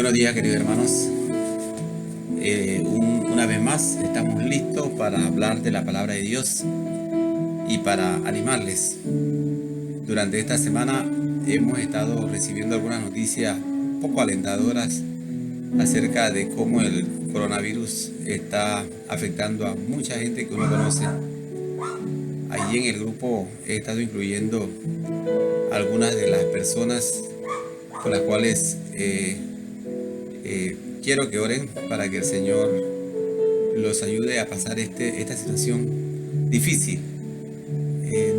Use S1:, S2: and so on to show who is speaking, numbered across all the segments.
S1: Buenos días, queridos hermanos. Una vez más estamos listos para hablar de la palabra de Dios y para animarles. Durante esta semana hemos estado recibiendo algunas noticias poco alentadoras acerca de cómo el coronavirus está afectando a mucha gente que uno conoce. Allí en el grupo he estado incluyendo algunas de las personas con las cuales quiero que oren para que el Señor los ayude a pasar esta situación difícil.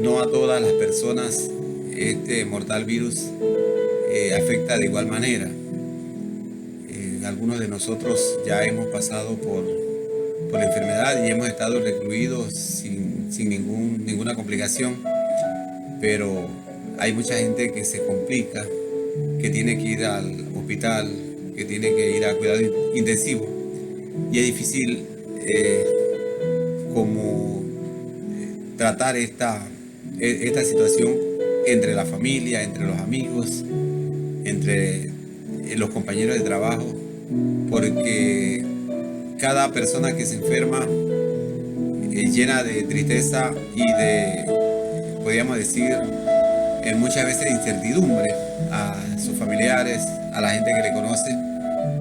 S1: No a todas las personas este mortal virus afecta de igual manera. Algunos de nosotros ya hemos pasado por la enfermedad y hemos estado recluidos sin ninguna complicación, pero hay mucha gente que se complica, que tiene que ir al hospital, que tiene que ir a cuidado intensivo, y es difícil tratar esta situación entre la familia, entre los amigos, entre los compañeros de trabajo, porque cada persona que se enferma llena de tristeza y podríamos decir, muchas veces de incertidumbre a sus familiares, a la gente que le conoce,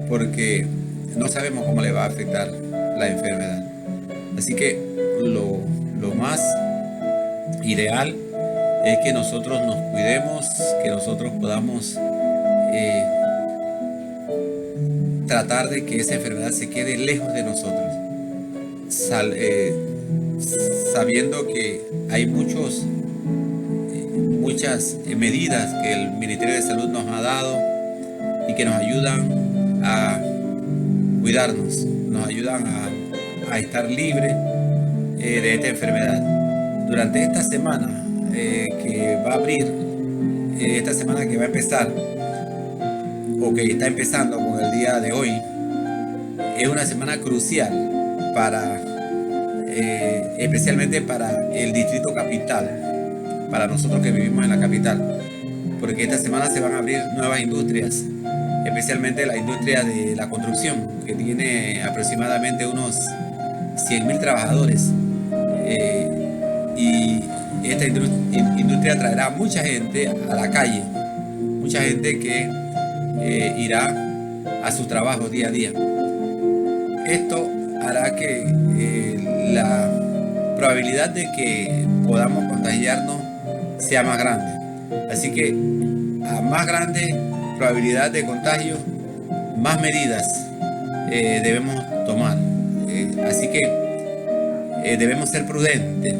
S1: porque no sabemos cómo le va a afectar la enfermedad. Así que lo más ideal es que nosotros nos cuidemos, que nosotros podamos tratar de que esa enfermedad se quede lejos de nosotros, sabiendo que hay muchas medidas que el Ministerio de Salud nos ha dado y que nos ayudan a cuidarnos, nos ayudan a estar libres de esta enfermedad. Durante esta semana que va a abrir, esta semana que va a empezar, o que está empezando con el día de hoy, es una semana crucial especialmente para el Distrito Capital, para nosotros que vivimos en la capital, porque esta semana se van a abrir nuevas industrias, especialmente la industria de la construcción, que tiene aproximadamente unos 100.000 trabajadores, y esta industria traerá mucha gente a la calle, mucha gente que irá a sus trabajos día a día. Esto hará que la probabilidad de que podamos contagiarnos sea más grande. Así que a más grande probabilidad de contagio, más medidas debemos tomar. Así que debemos ser prudentes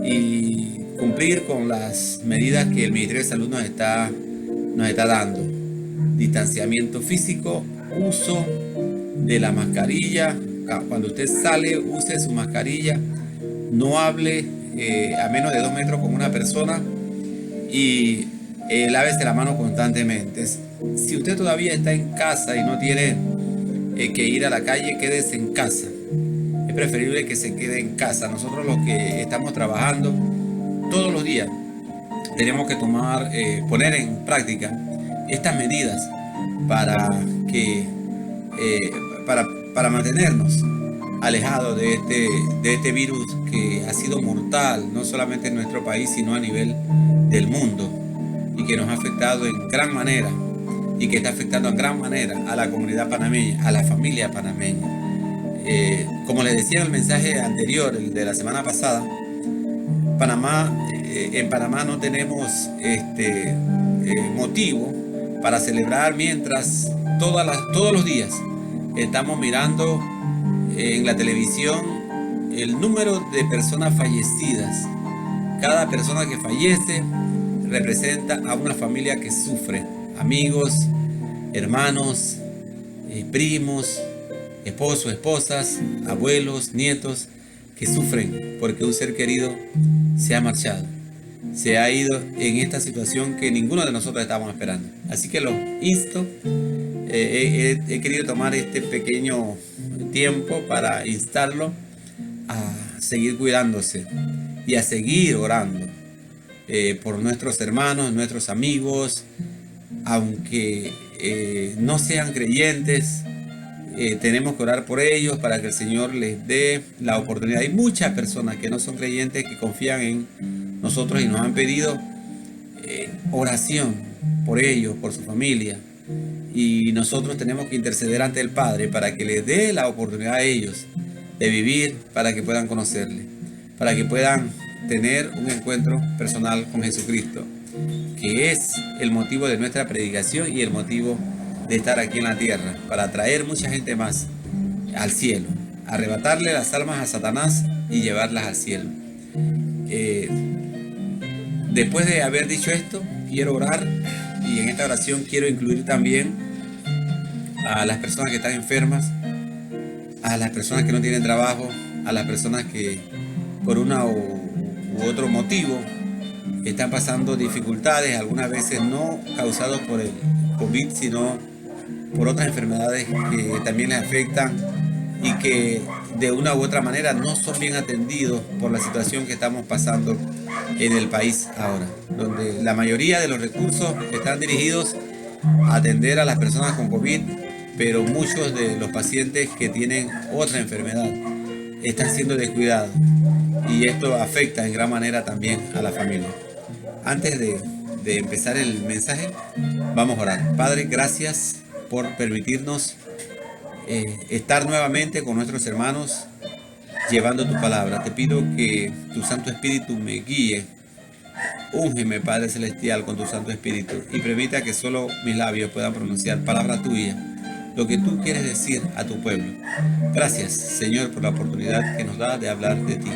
S1: y cumplir con las medidas que el Ministerio de Salud nos está dando. Distanciamiento físico, uso de la mascarilla. Cuando usted sale, use su mascarilla, no hable a menos de 2 metros con una persona y lávese la mano constantemente. Si usted todavía está en casa y no tiene que ir a la calle, quédese en casa. Es preferible que se quede en casa. Nosotros los que estamos trabajando todos los días tenemos que poner en práctica estas medidas para mantenernos alejados de este virus que ha sido mortal, no solamente en nuestro país, sino a nivel del mundo, y que nos ha afectado en gran manera y que está afectando en gran manera a la comunidad panameña, a la familia panameña. Como les decía en el mensaje anterior, el de la semana pasada, en Panamá no tenemos motivo para celebrar, mientras todos los días estamos mirando en la televisión el número de personas fallecidas. Cada persona que fallece representa a una familia que sufre, amigos, hermanos, primos, esposos, esposas, abuelos, nietos, que sufren porque un ser querido se ha marchado, se ha ido en esta situación que ninguno de nosotros estábamos esperando. Así que los insto, he querido tomar este pequeño tiempo para instarlo a seguir cuidándose y a seguir orando por nuestros hermanos, nuestros amigos, aunque no sean creyentes. Tenemos que orar por ellos para que el Señor les dé la oportunidad. Hay muchas personas que no son creyentes que confían en nosotros y nos han pedido oración por ellos, por su familia. Y nosotros tenemos que interceder ante el Padre para que les dé la oportunidad a ellos de vivir, para que puedan conocerle, para que puedan tener un encuentro personal con Jesucristo, que es el motivo de nuestra predicación y el motivo de estar aquí en la tierra, para traer mucha gente más al cielo, arrebatarle las almas a Satanás y llevarlas al cielo. Después de haber dicho esto, quiero orar, y en esta oración quiero incluir también a las personas que están enfermas, a las personas que no tienen trabajo, a las personas que por una u otro motivo están pasando dificultades, algunas veces no causados por el COVID, sino por otras enfermedades que también les afectan y que de una u otra manera no son bien atendidos por la situación que estamos pasando en el país ahora, donde la mayoría de los recursos están dirigidos a atender a las personas con COVID, pero muchos de los pacientes que tienen otra enfermedad están siendo descuidados, y esto afecta en gran manera también a la familia. Antes de empezar el mensaje, vamos a orar. Padre, gracias por permitirnos estar nuevamente con nuestros hermanos llevando tu palabra. Te pido que tu Santo Espíritu me guíe. Úngeme, Padre Celestial, con tu Santo Espíritu, y permita que solo mis labios puedan pronunciar palabra tuya, lo que tú quieres decir a tu pueblo. Gracias, Señor, por la oportunidad que nos da de hablar de ti.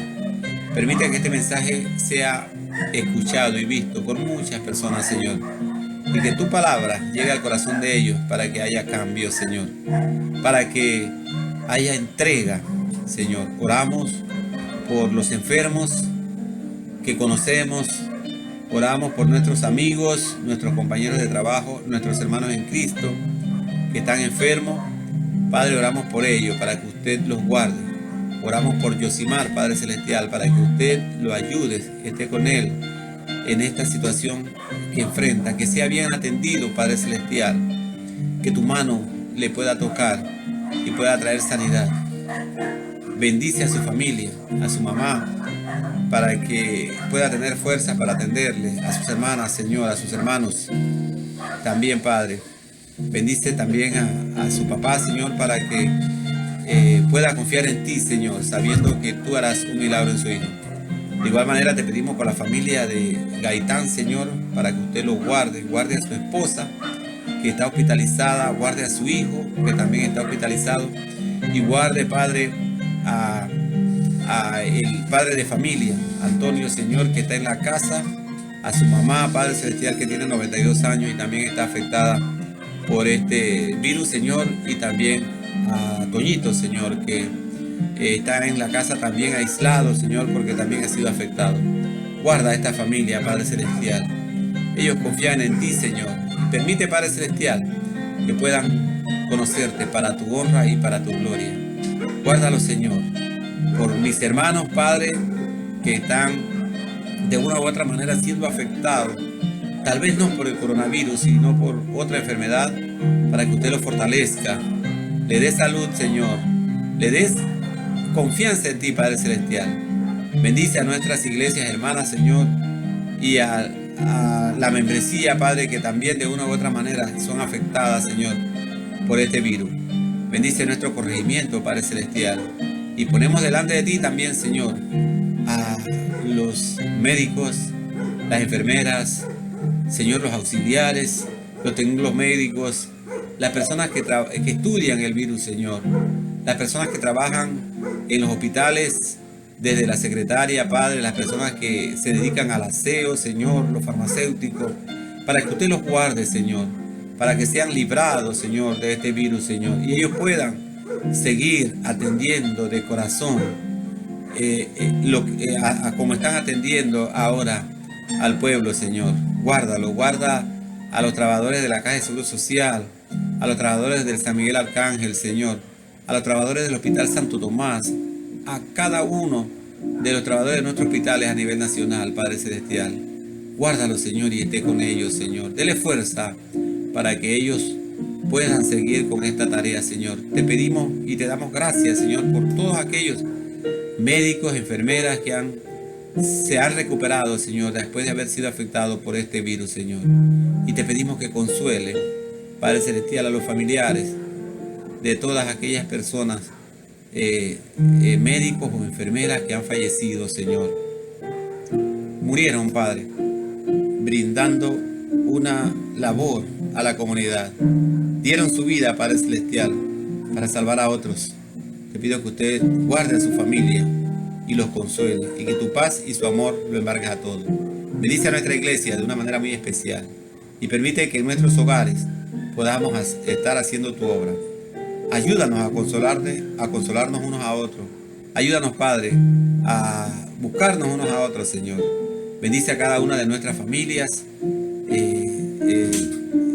S1: Permite que este mensaje sea escuchado y visto por muchas personas, Señor, y que tu palabra llegue al corazón de ellos para que haya cambio, Señor, para que haya entrega, Señor. Oramos por los enfermos que conocemos, oramos por nuestros amigos, nuestros compañeros de trabajo, nuestros hermanos en Cristo que están enfermos. Padre, oramos por ellos para que usted los guarde. Oramos por Yosimar, Padre Celestial, para que usted lo ayude, esté con él en esta situación que enfrenta, que sea bien atendido, Padre Celestial, que tu mano le pueda tocar y pueda traer sanidad. Bendice a su familia, a su mamá, para que pueda tener fuerza para atenderle, a sus hermanas, Señor, a sus hermanos. También, Padre, bendice también a su papá, Señor, para que pueda confiar en ti, Señor, sabiendo que tú harás un milagro en su hijo. De igual manera te pedimos por la familia de Gaitán, Señor, para que usted lo guarde. Guarde a su esposa, que está hospitalizada, guarde a su hijo, que también está hospitalizado, y guarde, Padre, a el padre de familia, Antonio, Señor, que está en la casa, a su mamá, Padre Celestial, que tiene 92 años y también está afectada por este virus, Señor, y también a Toñito, Señor, que está en la casa también aislado, Señor, porque también ha sido afectado. Guarda a esta familia, Padre Celestial. Ellos confían en ti, Señor. Permite, Padre Celestial, que puedan conocerte para tu honra y para tu gloria. Guárdalo, Señor, por mis hermanos, Padre, que están de una u otra manera siendo afectados, tal vez no por el coronavirus, sino por otra enfermedad, para que usted los fortalezca, le dé salud, Señor, le des confianza en ti, Padre Celestial. Bendice a nuestras iglesias hermanas, Señor, y a la membresía, Padre, que también de una u otra manera son afectadas, Señor, por este virus. Bendice nuestro corregimiento, Padre Celestial. Y ponemos delante de ti también, Señor, a los médicos, las enfermeras, Señor, los auxiliares, los técnicos médicos, las personas que estudian el virus, Señor, las personas que trabajan en los hospitales, desde la secretaria, Padre, las personas que se dedican al aseo, Señor, los farmacéuticos, para que usted los guarde, Señor, para que sean librados, Señor, de este virus, Señor, y ellos puedan seguir atendiendo de corazón como están atendiendo ahora al pueblo, Señor. Guárdalo, guarda a los trabajadores de la Caja de Seguro Social, a los trabajadores del San Miguel Arcángel, Señor, a los trabajadores del Hospital Santo Tomás, a cada uno de los trabajadores de nuestros hospitales a nivel nacional, Padre Celestial. Guárdalo, Señor, y esté con ellos, Señor. Dele fuerza para que ellos puedan seguir con esta tarea, Señor. Te pedimos y te damos gracias, Señor, por todos aquellos médicos, enfermeras que se han recuperado, Señor, después de haber sido afectados por este virus, Señor. Y te pedimos que consuele, Padre Celestial, a los familiares de todas aquellas personas, médicos o enfermeras que han fallecido, Señor. Murieron, Padre, brindando una labor a la comunidad. Dieron su vida, Padre Celestial, para salvar a otros. Te pido que usted guarde a su familia y los consuele, y que tu paz y su amor lo embargues a todos. Bendice a nuestra iglesia de una manera muy especial y permite que en nuestros hogares podamos estar haciendo tu obra. Ayúdanos a consolarnos unos a otros. Ayúdanos, Padre, a buscarnos unos a otros, Señor. Bendice a cada una de nuestras familias.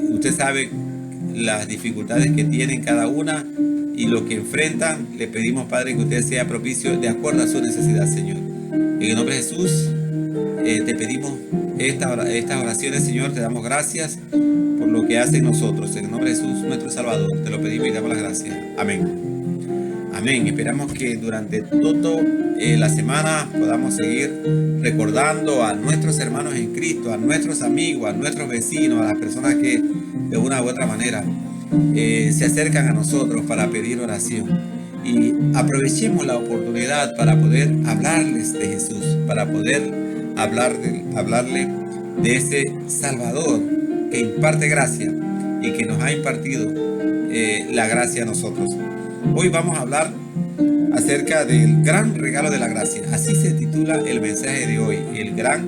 S1: Usted sabe las dificultades que tienen cada una y lo que enfrentan. Le pedimos, Padre, que usted sea propicio de acuerdo a su necesidad, Señor. En el nombre de Jesús, te pedimos estas oraciones, Señor. Te damos gracias por lo que hace en nosotros. En el nombre de Jesús, nuestro Salvador, te lo pedimos y damos las gracias. Amén. Amén. Esperamos que durante toda la semana podamos seguir recordando a nuestros hermanos en Cristo, a nuestros amigos, a nuestros vecinos, a las personas que de una u otra manera se acercan a nosotros para pedir oración. Y aprovechemos la oportunidad para poder hablarles de Jesús, para poder hablarle de ese Salvador que imparte gracia y que nos ha impartido la gracia a nosotros. Hoy vamos a hablar acerca del gran regalo de la gracia. Así se titula el mensaje de hoy, el gran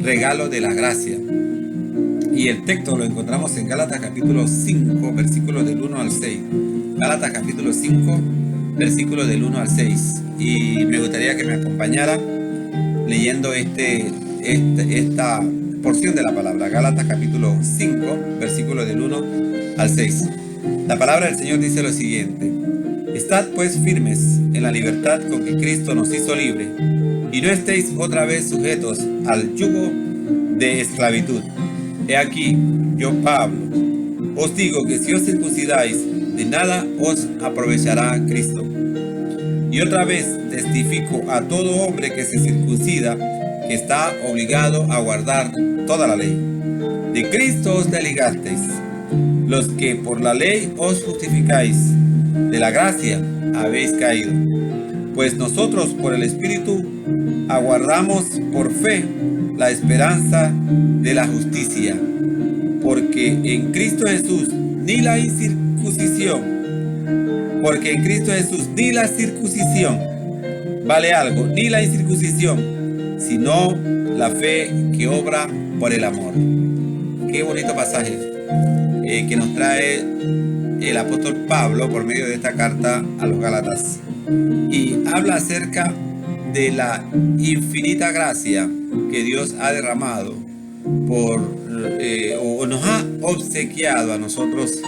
S1: regalo de la gracia. Y el texto lo encontramos en Gálatas capítulo 5, versículos del 1 al 6. Gálatas capítulo 5, versículos del 1 al 6. Y me gustaría que me acompañaran leyendo esta porción de la palabra. Gálatas capítulo 5, versículos del 1 al 6. La palabra del Señor dice lo siguiente: Estad pues firmes en la libertad con que Cristo nos hizo libre, y no estéis otra vez sujetos al yugo de esclavitud. He aquí, yo Pablo, os digo que si os circuncidáis, de nada os aprovechará Cristo. Y otra vez testifico a todo hombre que se circuncida, que está obligado a guardar toda la ley. De Cristo os desligasteis, los que por la ley os justificáis, de la gracia habéis caído. Pues nosotros por el Espíritu aguardamos por fe la esperanza de la justicia. Porque en Cristo Jesús ni la circuncisión vale algo, ni la incircuncisión, sino la fe que obra por el amor. Qué bonito pasaje que nos trae el apóstol Pablo por medio de esta carta a los Gálatas, y habla acerca de la infinita gracia que Dios ha derramado o nos ha obsequiado a nosotros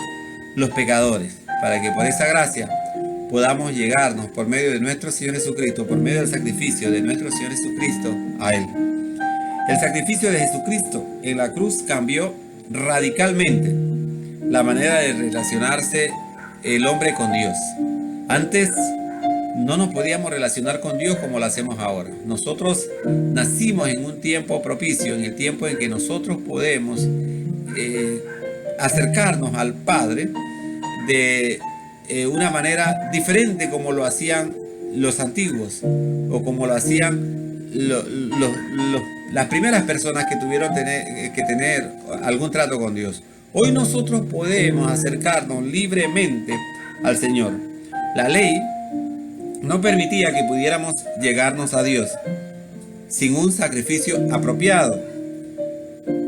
S1: los pecadores, para que por esa gracia podamos llegarnos por medio de nuestro Señor Jesucristo, por medio del sacrificio de nuestro Señor Jesucristo, a Él. El sacrificio de Jesucristo en la cruz cambió radicalmente la manera de relacionarse el hombre con Dios. Antes no nos podíamos relacionar con Dios como lo hacemos ahora. Nosotros nacimos en un tiempo propicio, en el tiempo en que nosotros podemos acercarnos al Padre de una manera diferente como lo hacían los antiguos, o como lo hacían las primeras personas que tuvieron que tener algún trato con Dios. Hoy nosotros podemos acercarnos libremente al Señor. La ley no permitía que pudiéramos llegarnos a Dios sin un sacrificio apropiado.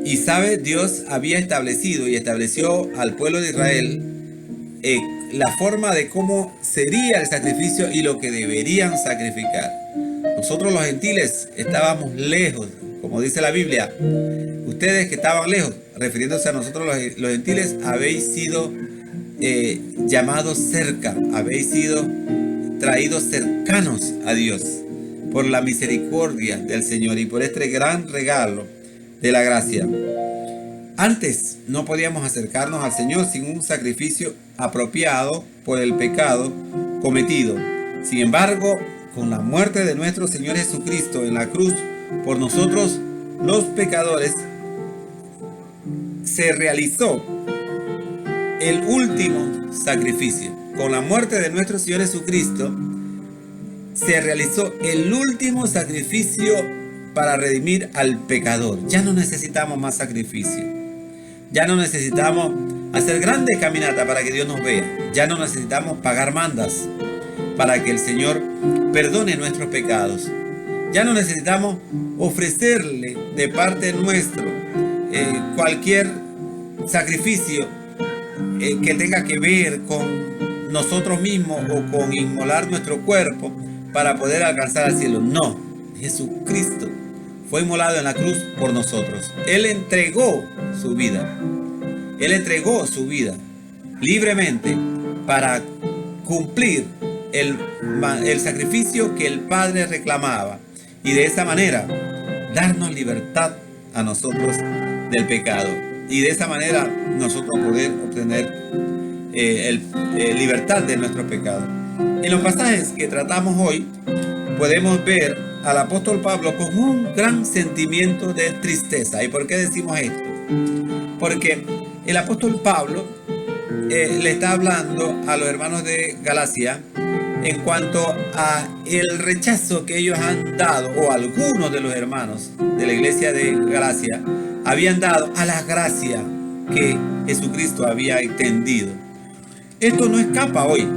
S1: Y Dios había establecido y estableció al pueblo de Israel la forma de cómo sería el sacrificio y lo que deberían sacrificar. Nosotros los gentiles estábamos lejos, como dice la Biblia. Ustedes que estaban lejos, refiriéndose a nosotros los gentiles, habéis sido llamados cerca, habéis sido traídos cercanos a Dios por la misericordia del Señor y por este gran regalo de la gracia. Antes no podíamos acercarnos al Señor sin un sacrificio apropiado por el pecado cometido. Sin embargo, con la muerte de nuestro Señor Jesucristo en la cruz por nosotros los pecadores, se realizó el último sacrificio. Con la muerte de nuestro Señor Jesucristo se realizó el último sacrificio para redimir al pecador. Ya no necesitamos más sacrificio. Ya no necesitamos hacer grandes caminatas para que Dios nos vea. Ya no necesitamos pagar mandas para que el Señor perdone nuestros pecados. Ya no necesitamos ofrecerle de parte nuestro cualquier sacrificio que tenga que ver con nosotros mismos o con inmolar nuestro cuerpo para poder alcanzar al cielo. No, Jesucristo fue inmolado en la cruz por nosotros. Él entregó su vida. Él entregó su vida libremente para cumplir el sacrificio que el Padre reclamaba y de esa manera darnos libertad a nosotros del pecado y de esa manera nosotros poder obtener libertad de nuestro pecado. En los pasajes que tratamos hoy podemos ver al apóstol Pablo con un gran sentimiento de tristeza. ¿Y por qué decimos esto? Porque el apóstol Pablo le está hablando a los hermanos de Galacia en cuanto a el rechazo que ellos han dado, o algunos de los hermanos de la iglesia de Galacia habían dado a la gracia que Jesucristo había extendido. Esto no escapa hoy,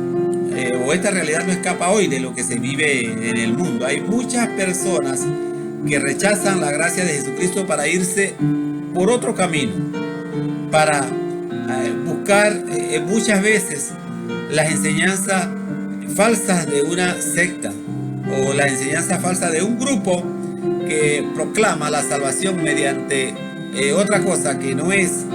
S1: o esta realidad no escapa hoy de lo que se vive en el mundo. Hay muchas personas que rechazan la gracia de Jesucristo para irse por otro camino, para buscar muchas veces las enseñanzas falsas de una secta o las enseñanzas falsas de un grupo que proclama la salvación mediante otra cosa que no es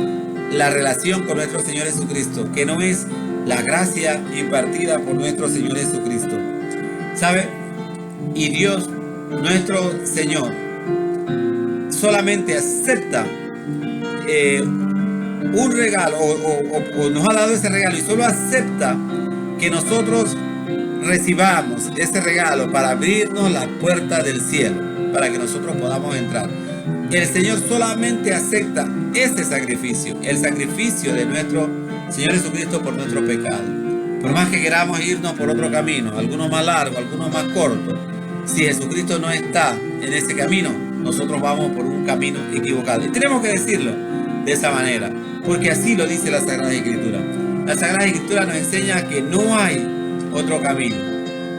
S1: la relación con nuestro Señor Jesucristo, que no es la gracia impartida por nuestro Señor Jesucristo. ¿Sabe? Y Dios, nuestro Señor, solamente acepta un regalo o nos ha dado ese regalo y solo acepta que nosotros recibamos ese regalo para abrirnos la puerta del cielo, para que nosotros podamos entrar. El Señor solamente acepta ese sacrificio, el sacrificio de nuestro Señor Jesucristo por nuestro pecado. Por más que queramos irnos por otro camino, algunos más largos, algunos más cortos, si Jesucristo no está en ese camino, nosotros vamos por un camino equivocado. Y tenemos que decirlo de esa manera, porque así lo dice la Sagrada Escritura. La Sagrada Escritura nos enseña que no hay otro camino.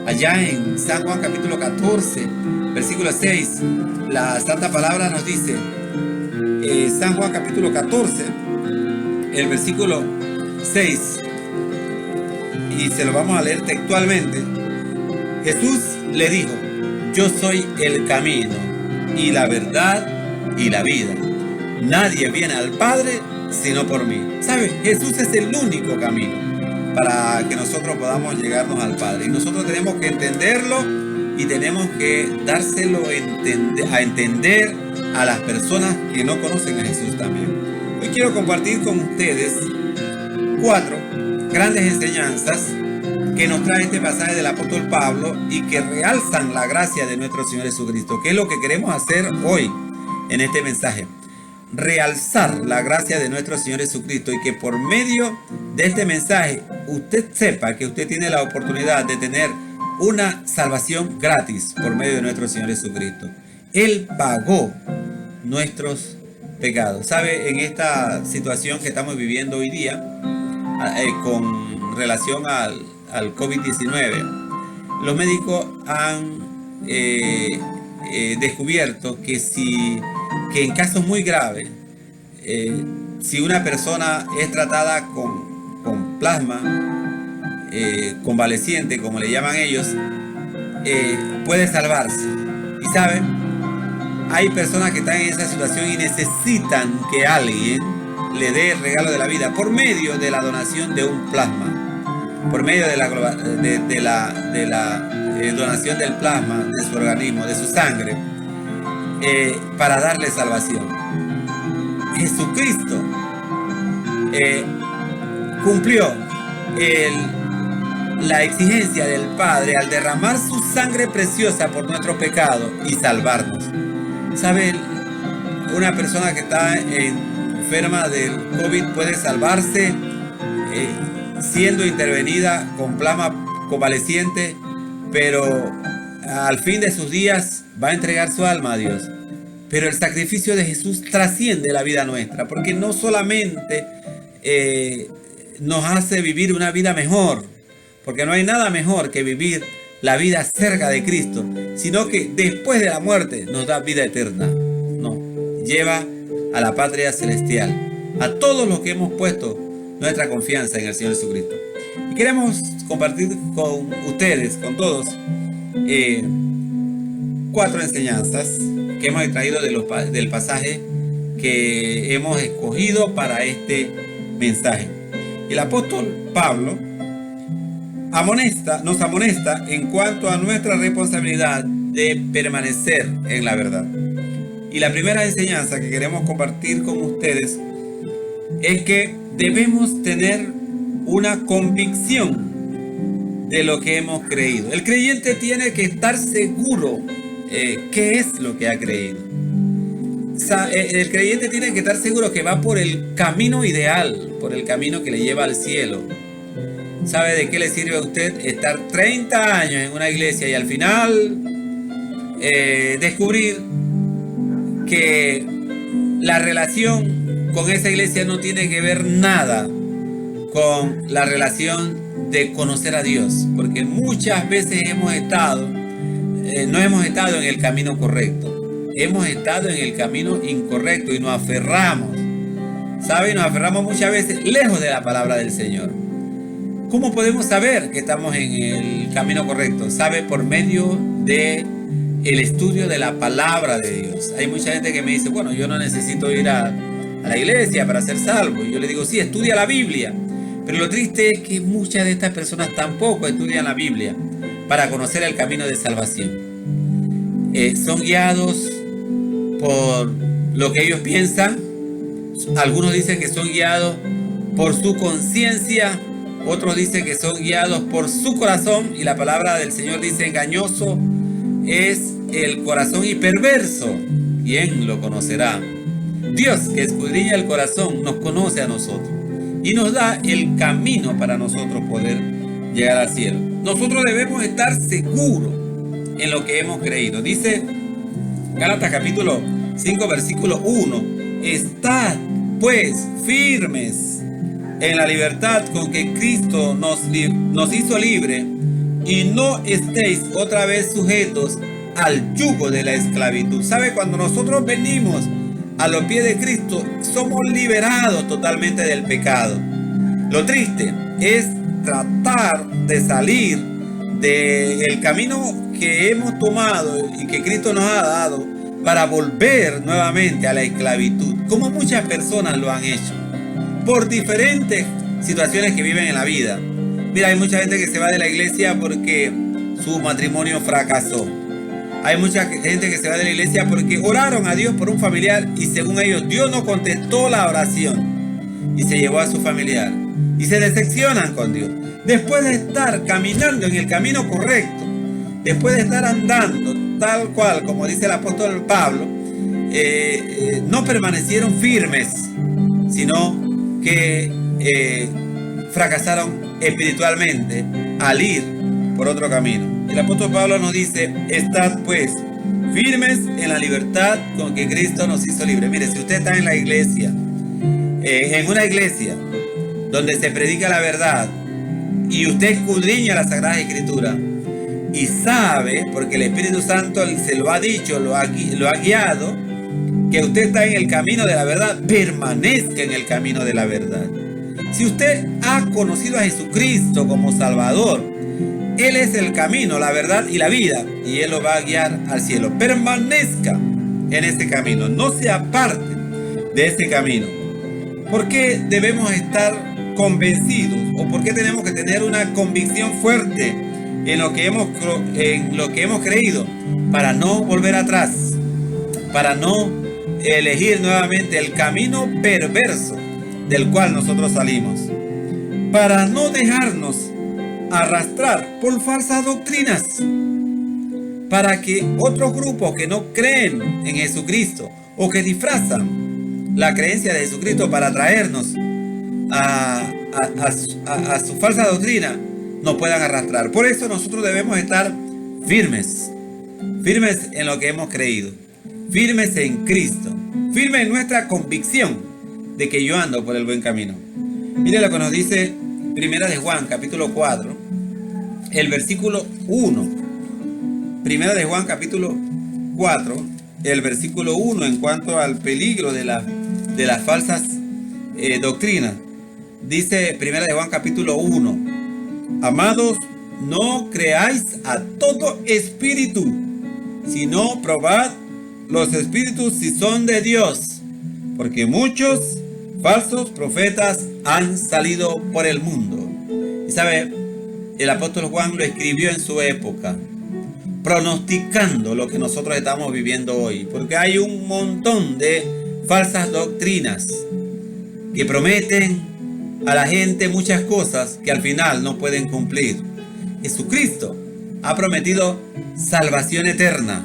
S1: Allá en San Juan capítulo 14, versículo 6, la Santa Palabra nos dice, San Juan capítulo 14, el versículo 6, y se lo vamos a leer textualmente. Jesús le dijo: yo soy el camino y la verdad y la vida. Nadie viene al Padre sino por mí. ¿Sabe? Jesús es el único camino para que nosotros podamos llegarnos al Padre. Y nosotros tenemos que entenderlo y tenemos que dárselo a entender a las personas que no conocen a Jesús también. Hoy quiero compartir con ustedes 4 grandes enseñanzas que nos trae este pasaje del apóstol Pablo y que realzan la gracia de nuestro Señor Jesucristo. ¿Qué es lo que queremos hacer hoy en este mensaje? Realzar la gracia de nuestro Señor Jesucristo, y que por medio de este mensaje usted sepa que usted tiene la oportunidad de tener una salvación gratis por medio de nuestro Señor Jesucristo. Él pagó nuestros pecados. ¿Sabe? En esta situación que estamos viviendo hoy día con relación al COVID-19, los médicos han descubierto que en casos muy graves, si una persona es tratada con plasma convaleciente, como le llaman ellos, puede salvarse. Y saben, hay personas que están en esa situación y necesitan que alguien le dé el regalo de la vida por medio de la donación de un plasma, por medio de la donación del plasma de su organismo, de su sangre, para darle salvación. Jesucristo cumplió la exigencia del Padre al derramar su sangre preciosa por nuestro pecado y salvarnos. ¿Sabe? Una persona que está enferma del COVID puede salvarse siendo intervenida con plasma convaleciente, pero al fin de sus días va a entregar su alma a Dios. Pero el sacrificio de Jesús trasciende la vida nuestra, porque no solamente nos hace vivir una vida mejor, porque no hay nada mejor que vivir la vida cerca de Cristo, sino que después de la muerte nos da vida eterna. No, lleva a la patria celestial a todos los que hemos puesto nuestra confianza en el Señor Jesucristo. Y queremos compartir con ustedes, con todos, 4 enseñanzas que hemos extraído del pasaje que hemos escogido para este mensaje. El apóstol Pablo nos amonesta en cuanto a nuestra responsabilidad de permanecer en la verdad. Y la primera enseñanza que queremos compartir con ustedes es que debemos tener una convicción de lo que hemos creído. El creyente tiene que estar seguro qué es lo que ha creído. El creyente tiene que estar seguro que va por el camino ideal, por el camino que le lleva al cielo. ¿Sabe de qué le sirve a usted estar 30 años en una iglesia y al final descubrir que la relación con esa iglesia no tiene que ver nada con la relación de conocer a Dios? Porque muchas veces no hemos estado en el camino correcto, hemos estado en el camino incorrecto y nos aferramos, ¿sabe? Nos aferramos muchas veces lejos de la palabra del Señor. ¿Cómo podemos saber que estamos en el camino correcto? ¿Sabe? Por medio de el estudio de la palabra de Dios. Hay mucha gente que me dice, bueno, yo no necesito ir a la iglesia para ser salvo. Y yo le digo, sí, estudia la Biblia. Pero lo triste es que muchas de estas personas tampoco estudian la Biblia para conocer el camino de salvación. Son guiados por lo que ellos piensan. Algunos dicen que son guiados por su conciencia. Otros dicen que son guiados por su corazón. Y la palabra del Señor dice, engañoso es el corazón y perverso. ¿Quién lo conocerá? Dios, que escudriña el corazón, nos conoce a nosotros y nos da el camino para nosotros poder llegar al cielo. Nosotros debemos estar seguros en lo que hemos creído. Dice Gálatas capítulo 5 versículo 1: estad pues firmes en la libertad con que Cristo nos hizo libre, y no estéis otra vez sujetos al yugo de la esclavitud. ¿Sabe? Cuando nosotros venimos a los pies de Cristo, somos liberados totalmente del pecado. Lo triste es tratar de salir del camino que hemos tomado y que Cristo nos ha dado para volver nuevamente a la esclavitud, como muchas personas lo han hecho por diferentes situaciones que viven en la vida. Mira, hay mucha gente que se va de la iglesia porque su matrimonio fracasó. Hay mucha gente que se va de la iglesia porque oraron a Dios por un familiar y según ellos Dios no contestó la oración y se llevó a su familiar y se decepcionan con Dios. Después de estar caminando en el camino correcto, después de estar andando tal cual como dice el apóstol Pablo, no permanecieron firmes, sino que fracasaron espiritualmente al ir por otro camino. El apóstol Pablo nos dice, estad pues firmes en la libertad con que Cristo nos hizo libres. Mire, si usted está en la iglesia, en una iglesia donde se predica la verdad y usted escudriña la Sagrada Escritura y sabe, porque el Espíritu Santo se lo ha dicho, lo ha guiado, que usted está en el camino de la verdad, permanezca en el camino de la verdad. Si usted ha conocido a Jesucristo como Salvador, Él es el camino, la verdad y la vida, y Él lo va a guiar al cielo. Permanezca en ese camino, no se aparte de ese camino. ¿Por qué debemos estar convencidos o por qué tenemos que tener una convicción fuerte en lo que hemos creído? Para no volver atrás, para no elegir nuevamente el camino perverso del cual nosotros salimos, para no dejarnos arrastrar por falsas doctrinas, para que otros grupos que no creen en Jesucristo o que disfrazan la creencia de Jesucristo para traernos a su falsa doctrina nos puedan arrastrar. Por eso nosotros debemos estar firmes en lo que hemos creído, firmes en Cristo, firmes en nuestra convicción de que yo ando por el buen camino. Mire lo que nos dice Primera de Juan, capítulo 4, el versículo 1. Primera de Juan, capítulo 4, el versículo 1, en cuanto al peligro de las falsas doctrinas. Dice Primera de Juan, capítulo 1. Amados, no creáis a todo espíritu, sino probad los espíritus si son de Dios, porque muchos falsos profetas han salido por el mundo. Y sabe, el apóstol Juan lo escribió en su época, pronosticando lo que nosotros estamos viviendo hoy, porque hay un montón de falsas doctrinas que prometen a la gente muchas cosas que al final no pueden cumplir. Jesucristo ha prometido salvación eterna.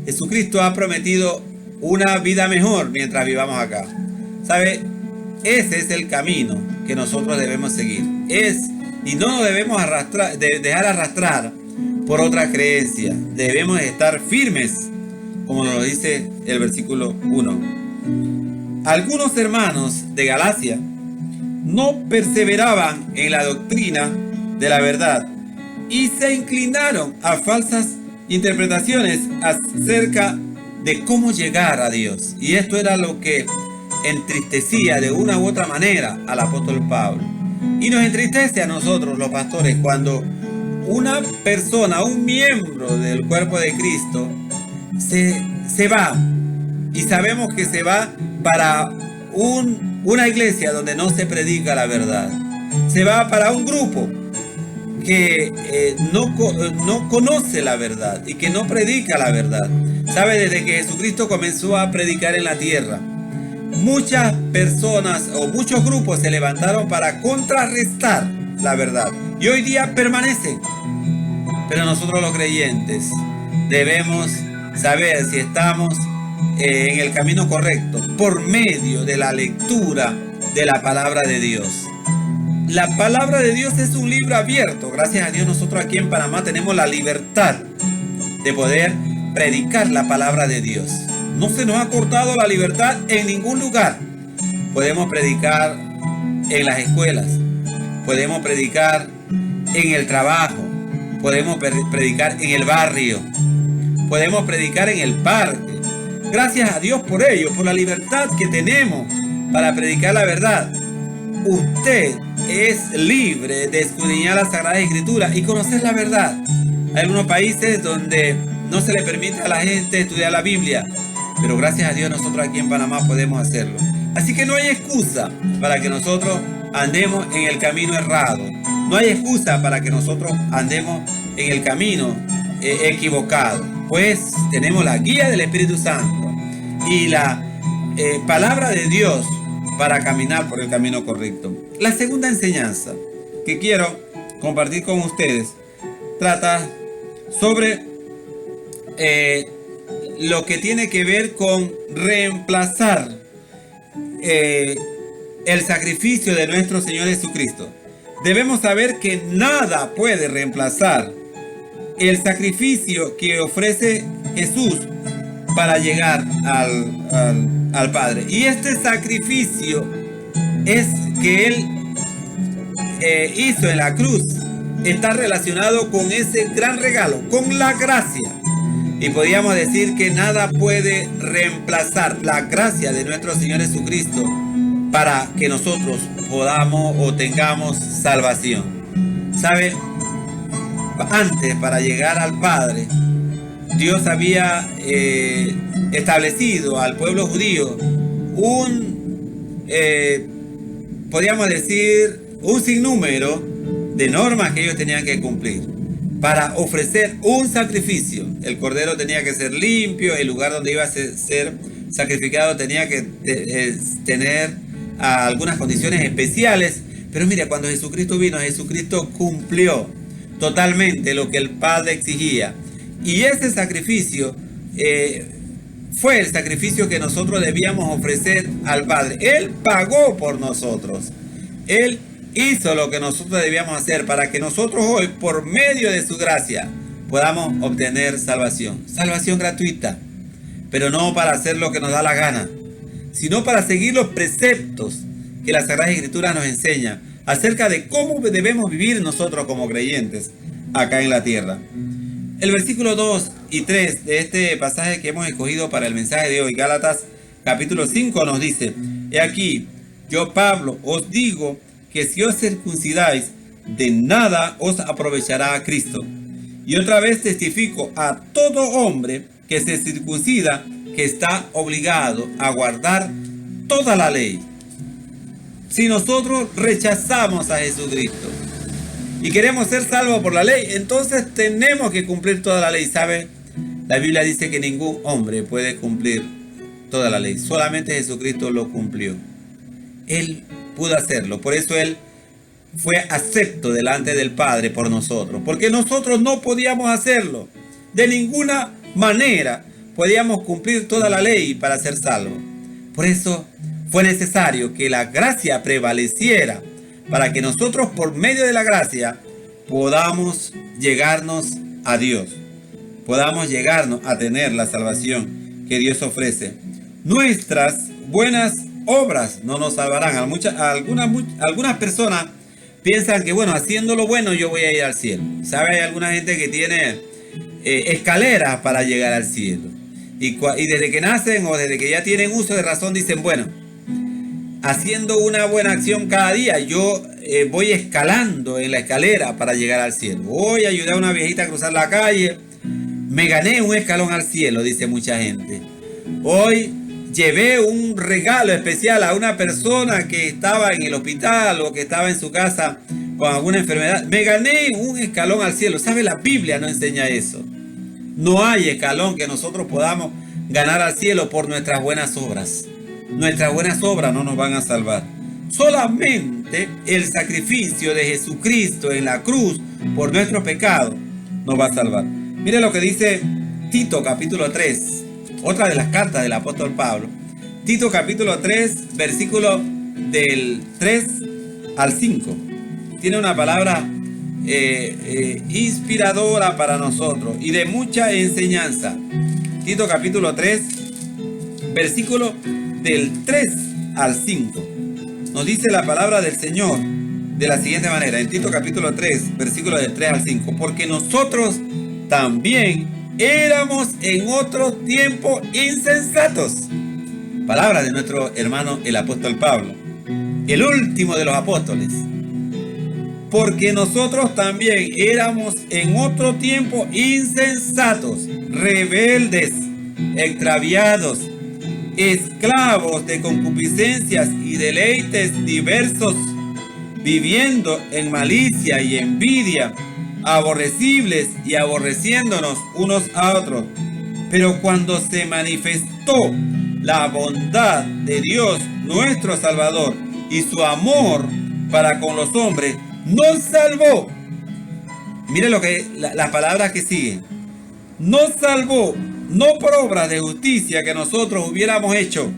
S1: Jesucristo ha prometido una vida mejor mientras vivamos acá. ¿Sabe? Ese es el camino que nosotros debemos seguir. Y no nos debemos dejar arrastrar por otra creencia. Debemos estar firmes, como nos lo dice el versículo 1. Algunos hermanos de Galacia no perseveraban en la doctrina de la verdad y se inclinaron a falsas interpretaciones acerca de cómo llegar a Dios. Y esto era lo que entristecía de una u otra manera al apóstol Pablo. Y nos entristece a nosotros los pastores cuando una persona, un miembro del cuerpo de Cristo se va, y sabemos que se va para una iglesia donde no se predica la verdad. Se va para un grupo que no conoce la verdad y que no predica la verdad. Sabe, desde que Jesucristo comenzó a predicar en la tierra, muchas personas o muchos grupos se levantaron para contrarrestar la verdad y hoy día permanecen. Pero nosotros los creyentes debemos saber si estamos en el camino correcto por medio de la lectura de la palabra de Dios. La palabra de Dios es un libro abierto. Gracias a Dios nosotros aquí en Panamá tenemos la libertad de poder predicar la palabra de Dios. No se nos ha cortado la libertad en ningún lugar. Podemos predicar en las escuelas, podemos predicar en el trabajo, podemos predicar en el barrio, podemos predicar en el parque. Gracias a Dios por ello, por la libertad que tenemos para predicar la verdad. Usted es libre de escudriñar las Sagradas Escrituras y conocer la verdad. Hay algunos países donde no se le permite a la gente estudiar la Biblia, pero gracias a Dios nosotros aquí en Panamá podemos hacerlo. Así que no hay excusa para que nosotros andemos en el camino errado. No hay excusa para que nosotros andemos en el camino equivocado. Pues tenemos la guía del Espíritu Santo y la palabra de Dios para caminar por el camino correcto. La segunda enseñanza que quiero compartir con ustedes trata sobre lo que tiene que ver con reemplazar el sacrificio de nuestro Señor Jesucristo. Debemos saber que nada puede reemplazar el sacrificio que ofrece Jesús para llegar al Padre. Y este sacrificio es que Él hizo en la cruz. Está relacionado con ese gran regalo, con la gracia. Y podríamos decir que nada puede reemplazar la gracia de nuestro Señor Jesucristo para que nosotros podamos o tengamos salvación. ¿Sabe? Antes, para llegar al Padre, Dios había establecido al pueblo judío podríamos decir, un sinnúmero de normas que ellos tenían que cumplir para ofrecer un sacrificio. El cordero tenía que ser limpio, el lugar donde iba a ser sacrificado tenía que tener algunas condiciones especiales, pero mira, cuando Jesucristo vino, Jesucristo cumplió totalmente lo que el Padre exigía. Y ese sacrificio fue el sacrificio que nosotros debíamos ofrecer al Padre. Él pagó por nosotros. Él hizo lo que nosotros debíamos hacer para que nosotros hoy, por medio de su gracia, podamos obtener salvación. Salvación gratuita, pero no para hacer lo que nos da la gana, sino para seguir los preceptos que la Sagrada Escritura nos enseña acerca de cómo debemos vivir nosotros como creyentes acá en la tierra. El versículo 2 y 3 de este pasaje que hemos escogido para el mensaje de hoy, Gálatas capítulo 5, nos dice: he aquí, yo Pablo os digo que si os circuncidáis, de nada os aprovechará a Cristo. Y otra vez testifico a todo hombre que se circuncida que está obligado a guardar toda la ley. Si nosotros rechazamos a Jesucristo y queremos ser salvos por la ley, entonces tenemos que cumplir toda la ley. ¿Sabe? La Biblia dice que ningún hombre puede cumplir toda la ley. Solamente Jesucristo lo cumplió. Él pudo hacerlo. Por eso Él fue acepto delante del Padre por nosotros. Porque nosotros no podíamos hacerlo. De ninguna manera podíamos cumplir toda la ley para ser salvos. Por eso fue necesario que la gracia prevaleciera, para que nosotros por medio de la gracia podamos llegarnos a Dios, podamos llegarnos a tener la salvación que Dios ofrece. Nuestras buenas obras no nos salvarán. Algunas personas piensan que, bueno, haciendo lo bueno yo voy a ir al cielo. ¿Sabe? Hay alguna gente que tiene escaleras para llegar al cielo. Y desde que nacen o desde que ya tienen uso de razón dicen, bueno, haciendo una buena acción cada día, yo voy escalando en la escalera para llegar al cielo. Voy a ayudar a una viejita a cruzar la calle. Me gané un escalón al cielo, dice mucha gente. Hoy llevé un regalo especial a una persona que estaba en el hospital o que estaba en su casa con alguna enfermedad. Me gané un escalón al cielo. ¿Sabe? La Biblia no enseña eso. No hay escalón que nosotros podamos ganar al cielo por nuestras buenas obras. Nuestras buenas obras no nos van a salvar. Solamente el sacrificio de Jesucristo en la cruz por nuestro pecado nos va a salvar. Mire lo que dice Tito capítulo 3, otra de las cartas del apóstol Pablo. Tito capítulo 3, versículo del 3 al 5. Tiene una palabra inspiradora para nosotros y de mucha enseñanza. Tito capítulo 3, versículo del 3 al 5. Nos dice la palabra del Señor de la siguiente manera, en Tito capítulo 3, versículo del 3 al 5. Porque nosotros también éramos en otro tiempo insensatos. Palabra de nuestro hermano el apóstol Pablo, el último de los apóstoles. Porque nosotros también éramos en otro tiempo insensatos, rebeldes, extraviados, esclavos de concupiscencias y deleites diversos, viviendo en malicia y envidia, aborrecibles y aborreciéndonos unos a otros. Pero cuando se manifestó la bondad de Dios nuestro Salvador y su amor para con los hombres, nos salvó. Mire lo que las palabras que siguen. Nos salvó, no por obras de justicia que nosotros hubiéramos hecho,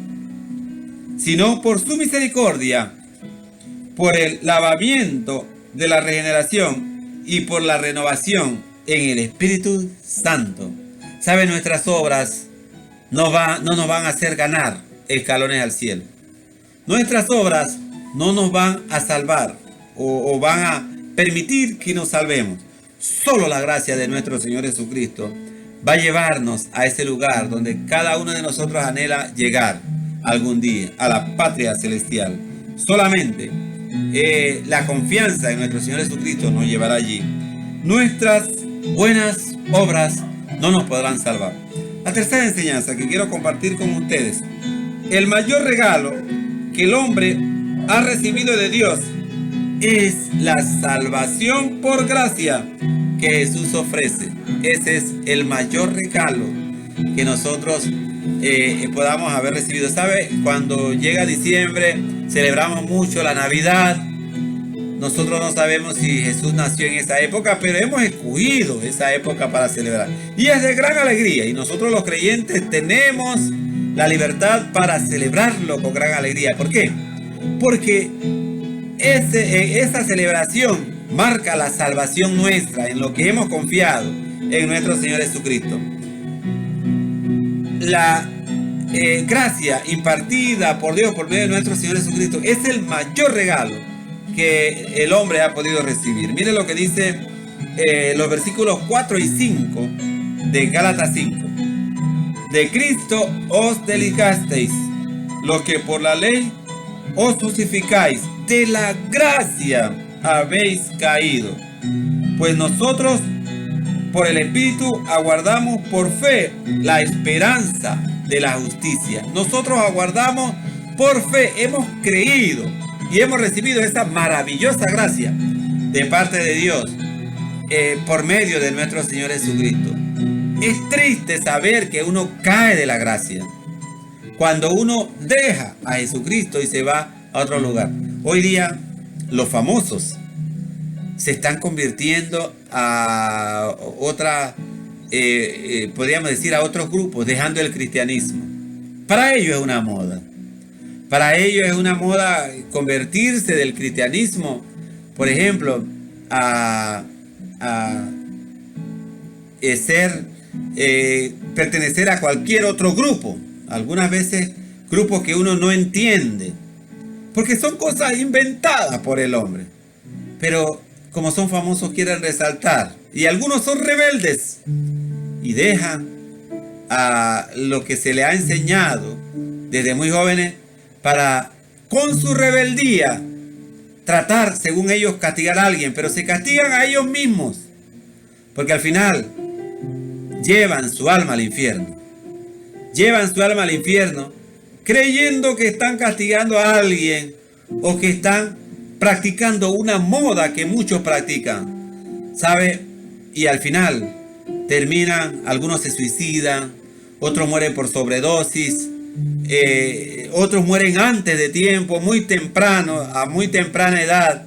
S1: sino por su misericordia, por el lavamiento de la regeneración y por la renovación en el Espíritu Santo. ¿Sabe? Nuestras obras no nos van a hacer ganar escalones al cielo. Nuestras obras no nos van a salvar o van a permitir que nos salvemos. Solo la gracia de nuestro Señor Jesucristo va a llevarnos a ese lugar donde cada uno de nosotros anhela llegar algún día, a la patria celestial. Solamente la confianza en nuestro Señor Jesucristo nos llevará allí. Nuestras buenas obras no nos podrán salvar. La tercera enseñanza que quiero compartir con ustedes: el mayor regalo que el hombre ha recibido de Dios es la salvación por gracia que Jesús ofrece. Ese es el mayor regalo que nosotros podamos haber recibido. ¿Sabe? Cuando llega diciembre, celebramos mucho la Navidad. Nosotros no sabemos si Jesús nació en esa época, pero hemos escogido esa época para celebrar. Y es de gran alegría. Y nosotros los creyentes tenemos la libertad para celebrarlo con gran alegría. ¿Por qué? Porque esa celebración marca la salvación nuestra en lo que hemos confiado en nuestro Señor Jesucristo. La gracia impartida por Dios por medio de nuestro Señor Jesucristo es el mayor regalo que el hombre ha podido recibir. Mire lo que dice los versículos 4 y 5 de Gálatas 5. De Cristo os desligasteis, lo que por la ley os justificáis, de la gracia habéis caído. Pues nosotros por el Espíritu aguardamos por fe la esperanza de la justicia. Nosotros aguardamos por fe, hemos creído y hemos recibido esa maravillosa gracia de parte de Dios por medio de nuestro Señor Jesucristo. Es triste saber que uno cae de la gracia cuando uno deja a Jesucristo y se va a otro lugar. Hoy día los famosos se están convirtiendo a podríamos decir a otros grupos, dejando el cristianismo. Para ellos es una moda. Para ellos es una moda convertirse del cristianismo, por ejemplo, a pertenecer a cualquier otro grupo. Algunas veces grupos que uno no entiende, porque son cosas inventadas por el hombre. Pero como son famosos quieren resaltar. Y algunos son rebeldes y dejan a lo que se le ha enseñado desde muy jóvenes para, con su rebeldía, tratar, según ellos, castigar a alguien. Pero se castigan a ellos mismos, porque al final llevan su alma al infierno. Llevan su alma al infierno creyendo que están castigando a alguien o que están practicando una moda que muchos practican, ¿sabe? Y al final terminan, algunos se suicidan, otros mueren por sobredosis, otros mueren antes de tiempo, muy temprano, a muy temprana edad,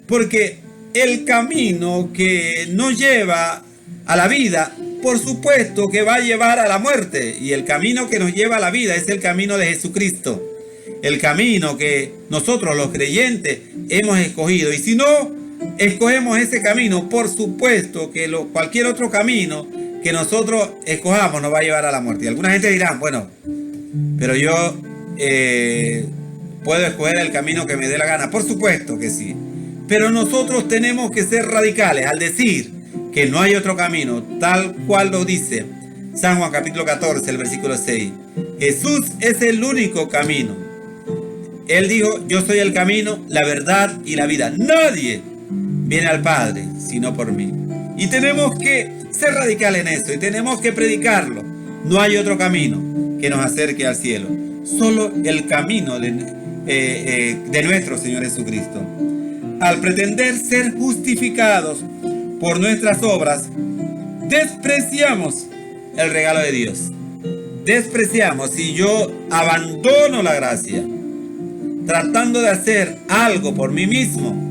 S1: porque el camino que nos lleva a la vida, por supuesto que va a llevar a la muerte, y el camino que nos lleva a la vida es el camino de Jesucristo, el camino que nosotros los creyentes hemos escogido. Y si no escogemos ese camino, por supuesto que cualquier otro camino que nosotros escojamos nos va a llevar a la muerte. Y alguna gente dirá, bueno, pero yo puedo escoger el camino que me dé la gana. Por supuesto que sí, pero nosotros tenemos que ser radicales al decir que no hay otro camino, tal cual lo dice San Juan capítulo 14, el versículo 6. Jesús es el único camino. Él dijo, yo soy el camino, la verdad y la vida. Nadie viene al Padre sino por mí. Y tenemos que ser radicales en esto y tenemos que predicarlo. No hay otro camino que nos acerque al cielo. Solo el camino de nuestro Señor Jesucristo. Al pretender ser justificados por nuestras obras, despreciamos el regalo de Dios. Despreciamos. Si yo abandono la gracia, tratando de hacer algo por mí mismo,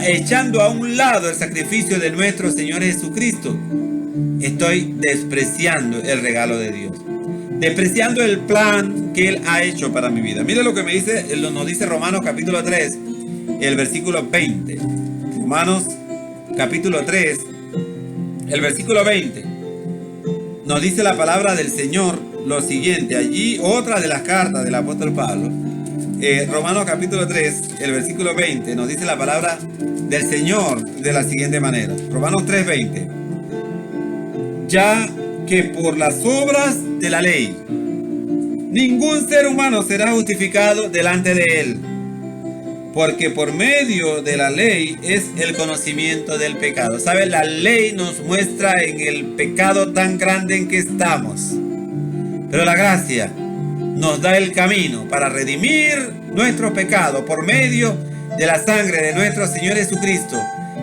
S1: echando a un lado el sacrificio de nuestro Señor Jesucristo, estoy despreciando el regalo de Dios, despreciando el plan que Él ha hecho para mi vida. Mire lo que nos dice Romanos capítulo 3, el versículo 20. Romanos capítulo 3, el versículo 20. Nos dice la palabra del Señor lo siguiente. Allí otra de las cartas del apóstol Pablo. Romanos capítulo 3, el versículo 20, nos dice la palabra del Señor de la siguiente manera. Romanos 3, 20. Ya que por las obras de la ley, ningún ser humano será justificado delante de Él, porque por medio de la ley es el conocimiento del pecado. ¿Sabe? La ley nos muestra en el pecado tan grande en que estamos, pero la gracia nos da el camino para redimir nuestro pecado por medio de la sangre de nuestro Señor Jesucristo,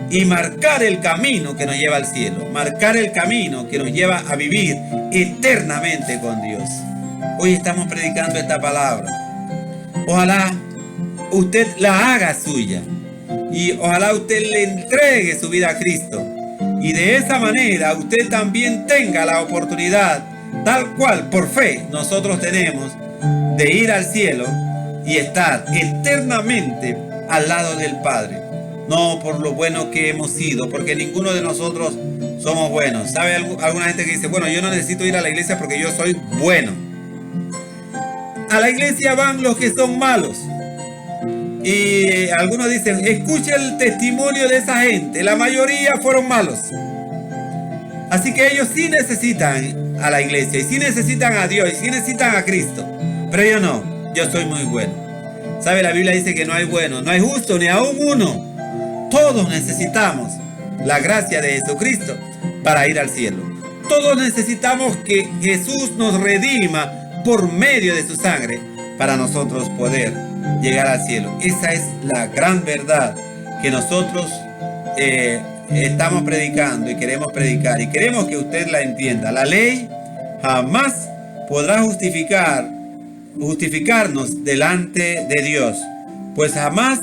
S1: y marcar el camino que nos lleva al cielo, marcar el camino que nos lleva a vivir eternamente con Dios. Hoy estamos predicando esta palabra. Ojalá usted la haga suya y ojalá usted le entregue su vida a Cristo, y de esa manera usted también tenga la oportunidad, tal cual por fe nosotros tenemos, de ir al cielo y estar eternamente al lado del Padre. No por lo bueno que hemos sido, porque ninguno de nosotros somos buenos. ¿Sabe alguna gente que dice, bueno, yo no necesito ir a la iglesia porque yo soy bueno? A la iglesia van los que son malos. Y algunos dicen, escuche el testimonio de esa gente, la mayoría fueron malos. Así que ellos sí necesitan a la iglesia, y sí necesitan a Dios, y sí necesitan a Cristo. Pero yo no, yo soy muy bueno. ¿Sabe? La Biblia dice que no hay bueno, no hay justo, ni aún uno. Todos necesitamos la gracia de Jesucristo para ir al cielo. Todos necesitamos que Jesús nos redima por medio de su sangre para nosotros poder llegar al cielo. Esa es la gran verdad que nosotros estamos predicando y queremos predicar, y queremos que usted la entienda. La ley jamás podrá justificarnos delante de Dios, pues jamás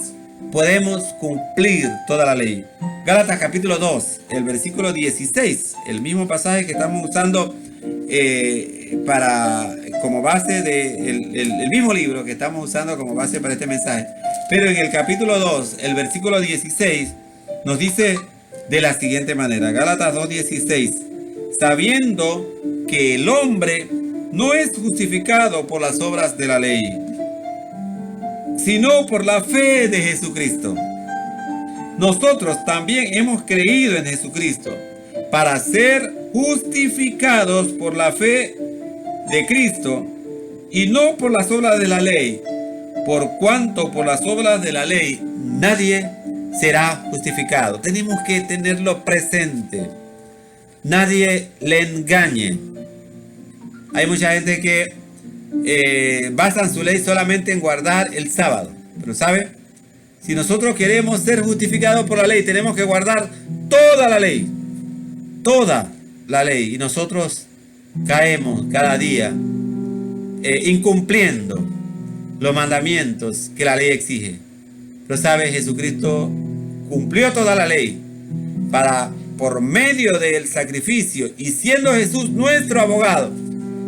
S1: podemos cumplir toda la ley. Gálatas capítulo 2, el versículo 16, el mismo pasaje que estamos usando como base el mismo libro que estamos usando como base para este mensaje. Pero en el capítulo 2, el versículo 16, nos dice de la siguiente manera. Gálatas 2:16, sabiendo que el hombre no es justificado por las obras de la ley, sino por la fe de Jesucristo. Nosotros también hemos creído en Jesucristo para ser justificados por la fe de Cristo y no por las obras de la ley, por cuanto por las obras de la ley nadie será justificado. Tenemos que tenerlo presente. Nadie le engañe. Hay mucha gente que basan su ley solamente en guardar el sábado. Pero ¿sabe? Si nosotros queremos ser justificados por la ley, tenemos que guardar toda la ley. Toda la ley. Y nosotros caemos cada día incumpliendo los mandamientos que la ley exige. Pero ¿sabe? Jesucristo cumplió toda la ley para, por medio del sacrificio, y siendo Jesús nuestro abogado,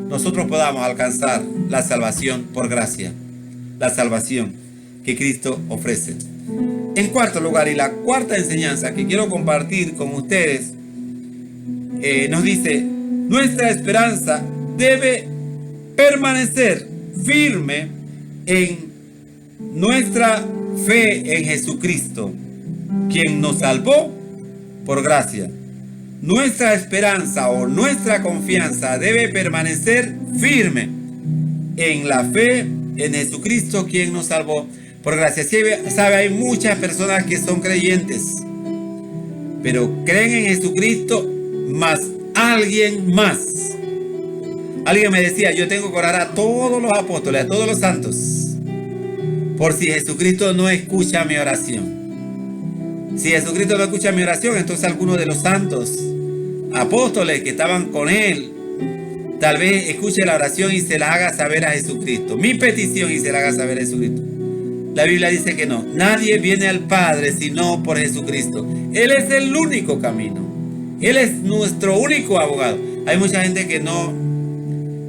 S1: nosotros podamos alcanzar la salvación por gracia, la salvación que Cristo ofrece. En cuarto lugar, y la cuarta enseñanza que quiero compartir con ustedes, nos dice, nuestra esperanza debe permanecer firme en nuestra fe en Jesucristo, quien nos salvó por gracia. Nuestra esperanza o nuestra confianza debe permanecer firme en la fe en Jesucristo, quien nos salvó por gracia. ¿Sabe? Hay muchas personas que son creyentes, pero creen en Jesucristo más alguien más. Alguien me decía, yo tengo que orar a todos los apóstoles, a todos los santos, por si Jesucristo no escucha mi oración. Si Jesucristo no escucha mi oración, entonces algunos de los santos apóstoles que estaban con él, tal vez escuche la oración y se la haga saber a Jesucristo. Mi petición y se la haga saber a Jesucristo. La Biblia dice que no. Nadie viene al Padre sino por Jesucristo. Él es el único camino. Él es nuestro único abogado. Hay mucha gente que no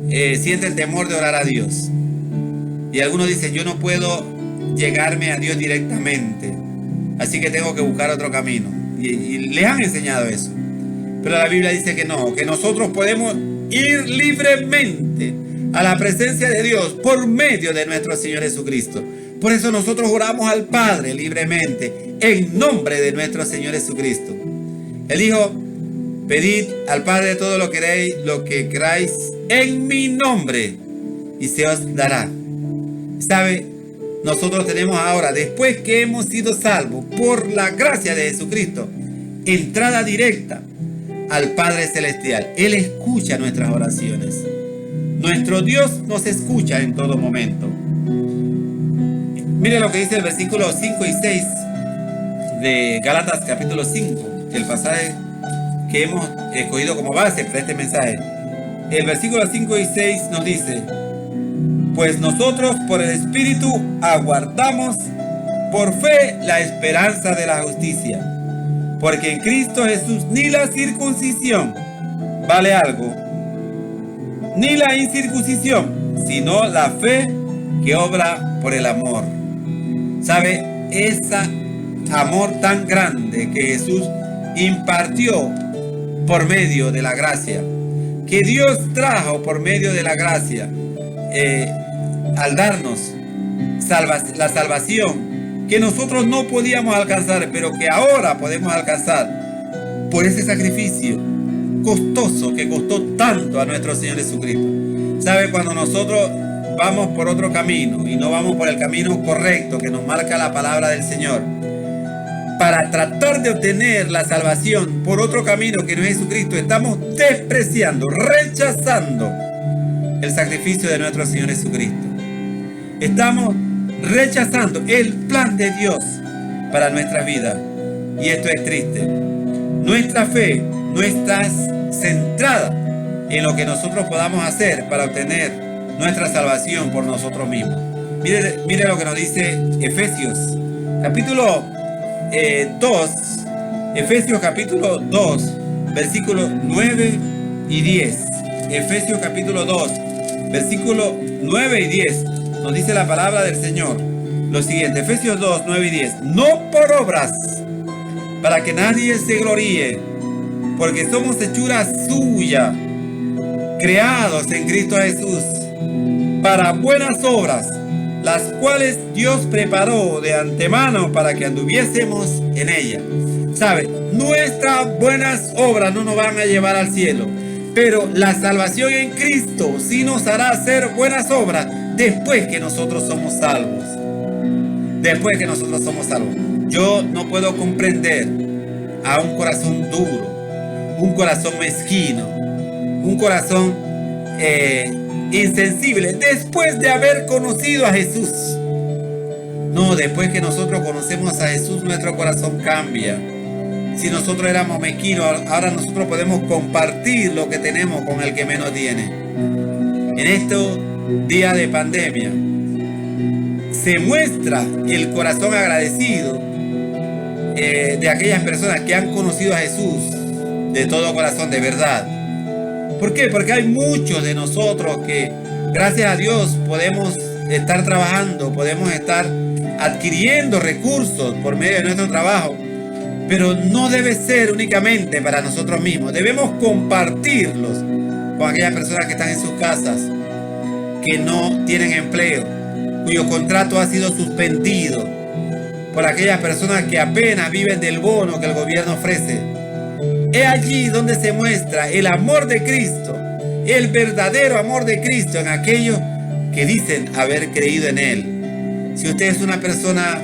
S1: siente el temor de orar a Dios. Y algunos dicen, yo no puedo llegarme a Dios directamente, así que tengo que buscar otro camino. Y les han enseñado eso. Pero la Biblia dice que no, que nosotros podemos ir libremente a la presencia de Dios por medio de nuestro Señor Jesucristo. Por eso nosotros oramos al Padre libremente en nombre de nuestro Señor Jesucristo. Él dijo, pedid al Padre todo lo que queráis en mi nombre y se os dará. ¿Sabe? Nosotros tenemos ahora, después que hemos sido salvos por la gracia de Jesucristo, entrada directa al Padre Celestial. Él escucha nuestras oraciones. Nuestro Dios nos escucha en todo momento. Mire lo que dice el versículo 5 y 6 de Gálatas capítulo 5, el pasaje que hemos escogido como base para este mensaje. El versículo 5 y 6 nos dice: pues nosotros por el Espíritu aguardamos por fe la esperanza de la justicia, porque en Cristo Jesús ni la circuncisión vale algo, ni la incircuncisión, sino la fe que obra por el amor. ¿Sabe? Ese amor tan grande que Jesús impartió por medio de la gracia, que Dios trajo por medio de la gracia, al darnos la salvación que nosotros no podíamos alcanzar, pero que ahora podemos alcanzar por ese sacrificio costoso que costó tanto a nuestro Señor Jesucristo. ¿Sabe? Cuando nosotros vamos por otro camino y no vamos por el camino correcto que nos marca la palabra del Señor, para tratar de obtener la salvación por otro camino que no es Jesucristo, estamos despreciando, rechazando el sacrificio de nuestro Señor Jesucristo. Estamos rechazando el plan de Dios para nuestras vidas. Y esto es triste. Nuestra fe no está centrada en lo que nosotros podamos hacer para obtener nuestra salvación por nosotros mismos. Mire lo que nos dice Efesios capítulo 2, Efesios capítulo 2, versículos 9 y 10. Efesios capítulo 2, versículos 9 y 10. Nos dice la palabra del Señor lo siguiente. Efesios 2, 9 y 10. No por obras, para que nadie se gloríe, porque somos hechura suya, creados en Cristo Jesús, para buenas obras, las cuales Dios preparó de antemano para que anduviésemos en ella. ¿Sabe? Nuestras buenas obras no nos van a llevar al cielo, pero la salvación en Cristo sí nos hará hacer buenas obras después que nosotros somos salvos. Después que nosotros somos salvos. Yo no puedo comprender a un corazón duro, un corazón mezquino, un corazón insensible después de haber conocido a Jesús. No, después que nosotros conocemos a Jesús, nuestro corazón cambia. Si nosotros éramos mezquinos, ahora nosotros podemos compartir lo que tenemos con el que menos tiene. En estos días de pandemia se muestra el corazón agradecido de aquellas personas que han conocido a Jesús de todo corazón, de verdad. ¿Por qué? Porque hay muchos de nosotros que, gracias a Dios, podemos estar trabajando, podemos estar adquiriendo recursos por medio de nuestro trabajo, pero no debe ser únicamente para nosotros mismos. Debemos compartirlos con aquellas personas que están en sus casas, que no tienen empleo, cuyo contrato ha sido suspendido, por aquellas personas que apenas viven del bono que el gobierno ofrece. Es allí donde se muestra el amor de Cristo, el verdadero amor de Cristo en aquellos que dicen haber creído en Él. Si usted es una persona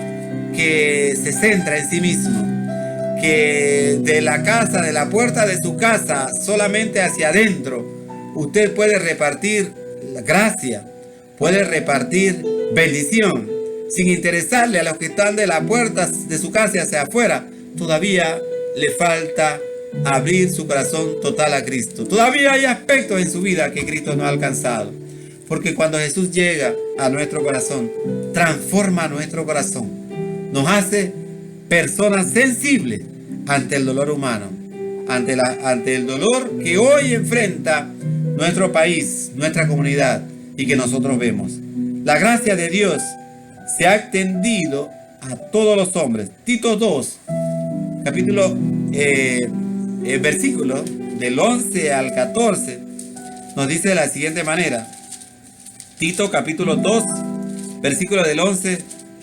S1: que se centra en sí mismo, que de la casa, de la puerta de su casa, solamente hacia adentro, usted puede repartir gracia, puede repartir bendición, sin interesarle a los que están de la puerta de su casa hacia afuera, todavía le falta abrir su corazón total a Cristo. Todavía hay aspectos en su vida que Cristo no ha alcanzado. Porque cuando Jesús llega a nuestro corazón, transforma nuestro corazón, nos hace personas sensibles ante el dolor humano, ante el dolor que hoy enfrenta nuestro país, nuestra comunidad y que nosotros vemos. La gracia de Dios se ha extendido a todos los hombres. Tito 2, capítulo versículo del 11 al 14 nos dice de la siguiente manera. Tito capítulo 2, versículo del 11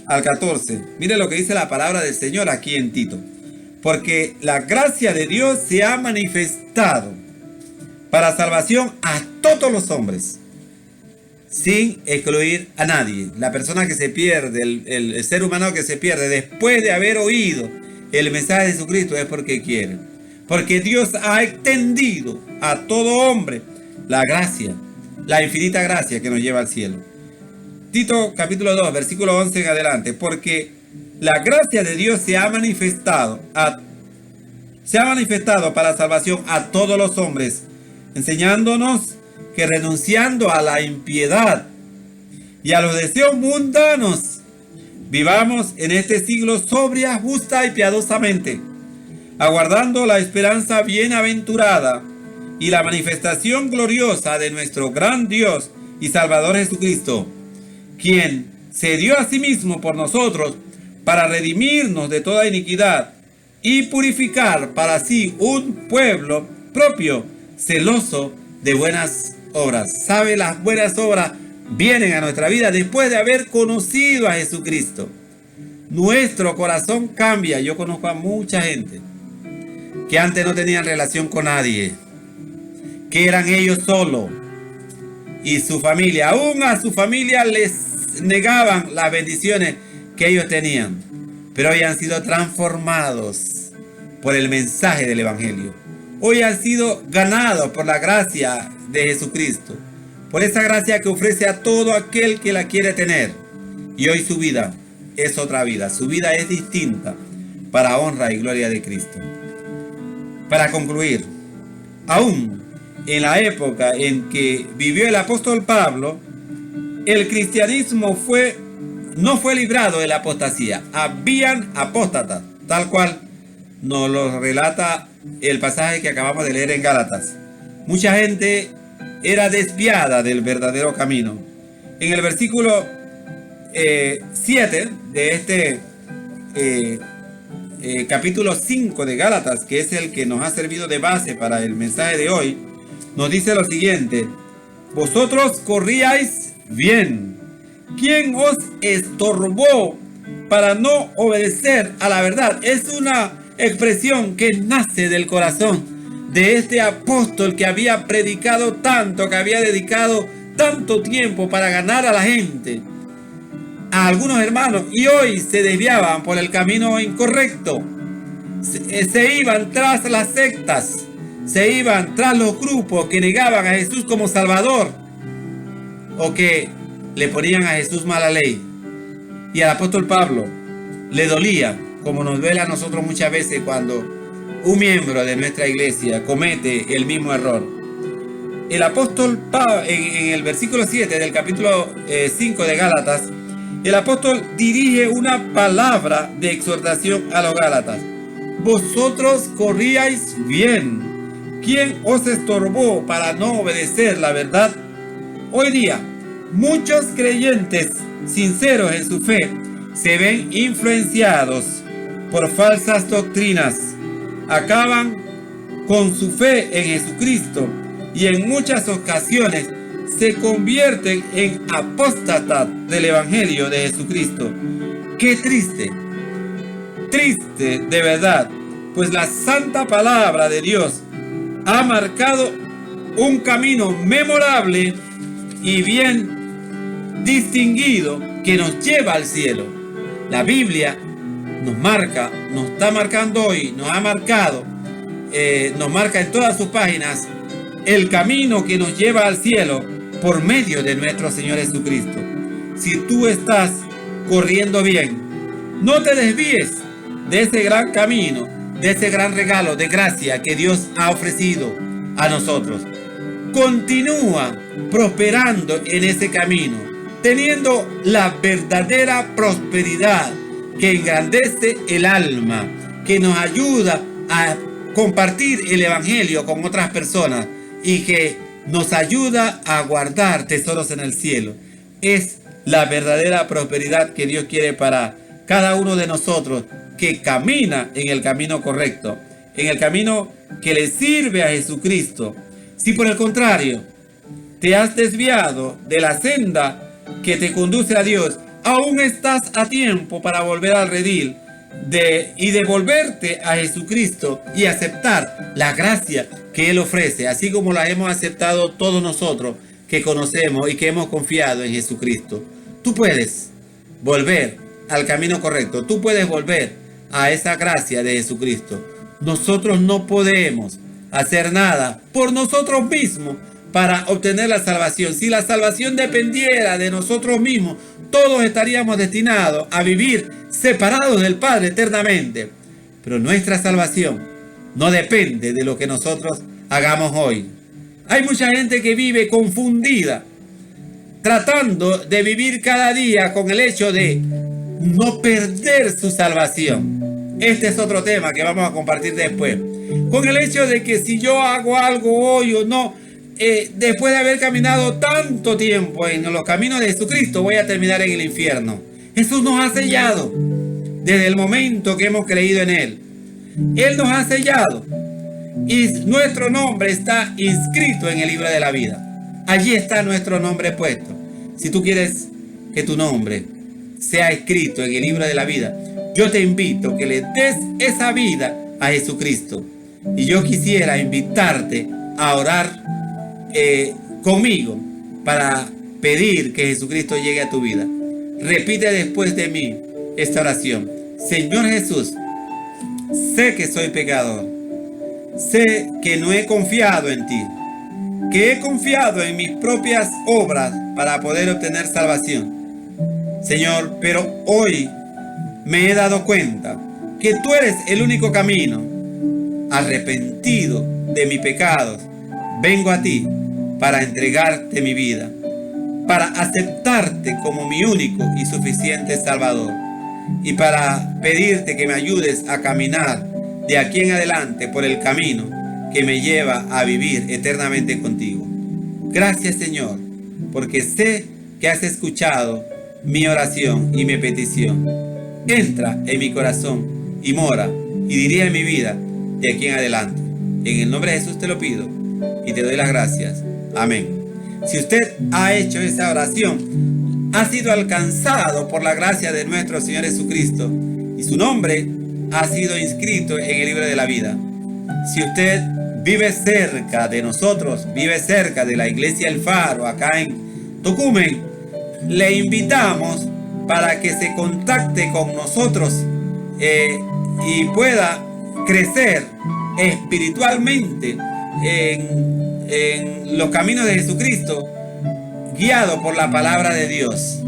S1: al 14. Mire lo que dice la palabra del Señor aquí en Tito. Porque la gracia de Dios se ha manifestado para salvación a todos los hombres, sin excluir a nadie. La persona que se pierde, el ser humano que se pierde después de haber oído el mensaje de Jesucristo, es porque quiere. Porque Dios ha extendido a todo hombre la gracia, la infinita gracia que nos lleva al cielo. Tito capítulo 2, versículo 11 en adelante. Porque La gracia de Dios se ha manifestado para salvación a todos los hombres, enseñándonos que renunciando a la impiedad y a los deseos mundanos, vivamos en este siglo sobria, justa y piadosamente, aguardando la esperanza bienaventurada y la manifestación gloriosa de nuestro gran Dios y Salvador Jesucristo, quien se dio a sí mismo por nosotros para redimirnos de toda iniquidad y purificar para sí un pueblo propio, celoso de buenas obras. ¿Sabe? Las buenas obras vienen a nuestra vida después de haber conocido a Jesucristo. Nuestro corazón cambia. Yo conozco a mucha gente que antes no tenían relación con nadie, que eran ellos solos y su familia. Aún a su familia les negaban las bendiciones que ellos tenían, pero hoy han sido transformados por el mensaje del Evangelio. Hoy han sido ganados por la gracia de Jesucristo, por esa gracia que ofrece a todo aquel que la quiere tener. Y hoy su vida es otra vida, su vida es distinta para honra y gloria de Cristo. Para concluir, aún en la época en que vivió el apóstol Pablo, el cristianismo no fue librado de la apostasía. Habían apóstatas, tal cual nos lo relata el pasaje que acabamos de leer en Gálatas. Mucha gente era desviada del verdadero camino. En el versículo 7 de este capítulo 5 de Gálatas, que es el que nos ha servido de base para el mensaje de hoy, nos dice lo siguiente: vosotros corríais bien. ¿Quién os estorbó para no obedecer a la verdad? Es una expresión que nace del corazón de este apóstol que había predicado tanto, que había dedicado tanto tiempo para ganar a la gente, a algunos hermanos, y hoy se desviaban por el camino incorrecto. Se iban tras las sectas, se iban tras los grupos que negaban a Jesús como Salvador, o que le ponían a Jesús mala ley. Y al apóstol Pablo le dolía, como nos duele a nosotros muchas veces cuando un miembro de nuestra iglesia comete el mismo error. El apóstol Pablo, en el versículo 7 del capítulo 5 de Gálatas, el apóstol dirige una palabra de exhortación a los Gálatas. Vosotros corríais bien. ¿Quién os estorbó para no obedecer la verdad? Hoy día, muchos creyentes sinceros en su fe se ven influenciados por falsas doctrinas. Acaban con su fe en Jesucristo y en muchas ocasiones se convierten en apóstatas del Evangelio de Jesucristo. ¡Qué triste! Triste de verdad, pues la santa palabra de Dios ha marcado un camino memorable y bien distinguido que nos lleva al cielo. La Biblia nos marca, nos está marcando hoy, nos ha marcado, nos marca en todas sus páginas el camino que nos lleva al cielo por medio de nuestro Señor Jesucristo. Si tú estás corriendo bien, no te desvíes de ese gran camino, de ese gran regalo de gracia que Dios ha ofrecido a nosotros. Continúa prosperando en ese camino, teniendo la verdadera prosperidad que engrandece el alma, que nos ayuda a compartir el Evangelio con otras personas y que nos ayuda a guardar tesoros en el cielo. Es la verdadera prosperidad que Dios quiere para cada uno de nosotros que camina en el camino correcto, en el camino que le sirve a Jesucristo. Si por el contrario te has desviado de la senda que te conduce a Dios, aún estás a tiempo para volver al redil y devolverte a Jesucristo y aceptar la gracia que Él ofrece, así como la hemos aceptado todos nosotros que conocemos y que hemos confiado en Jesucristo. Tú puedes volver al camino correcto, tú puedes volver a esa gracia de Jesucristo. Nosotros no podemos hacer nada por nosotros mismos para obtener la salvación. Si la salvación dependiera de nosotros mismos, todos estaríamos destinados a vivir separados del Padre eternamente. Pero nuestra salvación no depende de lo que nosotros hagamos hoy. Hay mucha gente que vive confundida, tratando de vivir cada día con el hecho de no perder su salvación. Este es otro tema que vamos a compartir después. Con el hecho de que si yo hago algo hoy o no, después de haber caminado tanto tiempo en los caminos de Jesucristo, voy a terminar en el infierno. Jesús nos ha sellado desde el momento que hemos creído en Él. Él nos ha sellado y nuestro nombre está inscrito en el libro de la vida. Allí está nuestro nombre puesto. Si tú quieres que tu nombre sea escrito en el libro de la vida, yo te invito a que le des esa vida a Jesucristo. Y yo quisiera invitarte a orar conmigo para pedir que Jesucristo llegue a tu vida. Repite después de mí esta oración. Señor Jesús, sé que soy pecador. Sé que no he confiado en ti, que he confiado en mis propias obras para poder obtener salvación. Señor, pero hoy me he dado cuenta que tú eres el único camino. Arrepentido de mis pecados, vengo a ti para entregarte mi vida, para aceptarte como mi único y suficiente Salvador, y para pedirte que me ayudes a caminar de aquí en adelante por el camino que me lleva a vivir eternamente contigo. Gracias, Señor, porque sé que has escuchado mi oración y mi petición. Entra en mi corazón y mora y dirige mi vida de aquí en adelante. En el nombre de Jesús te lo pido y te doy las gracias. Amén. Si usted ha hecho esa oración, ha sido alcanzado por la gracia de nuestro Señor Jesucristo y su nombre ha sido inscrito en el libro de la vida. Si usted vive cerca de nosotros, vive cerca de la iglesia El Faro, acá en Tocumen, le invitamos para que se contacte con nosotros y pueda crecer espiritualmente en los caminos de Jesucristo, guiado por la palabra de Dios,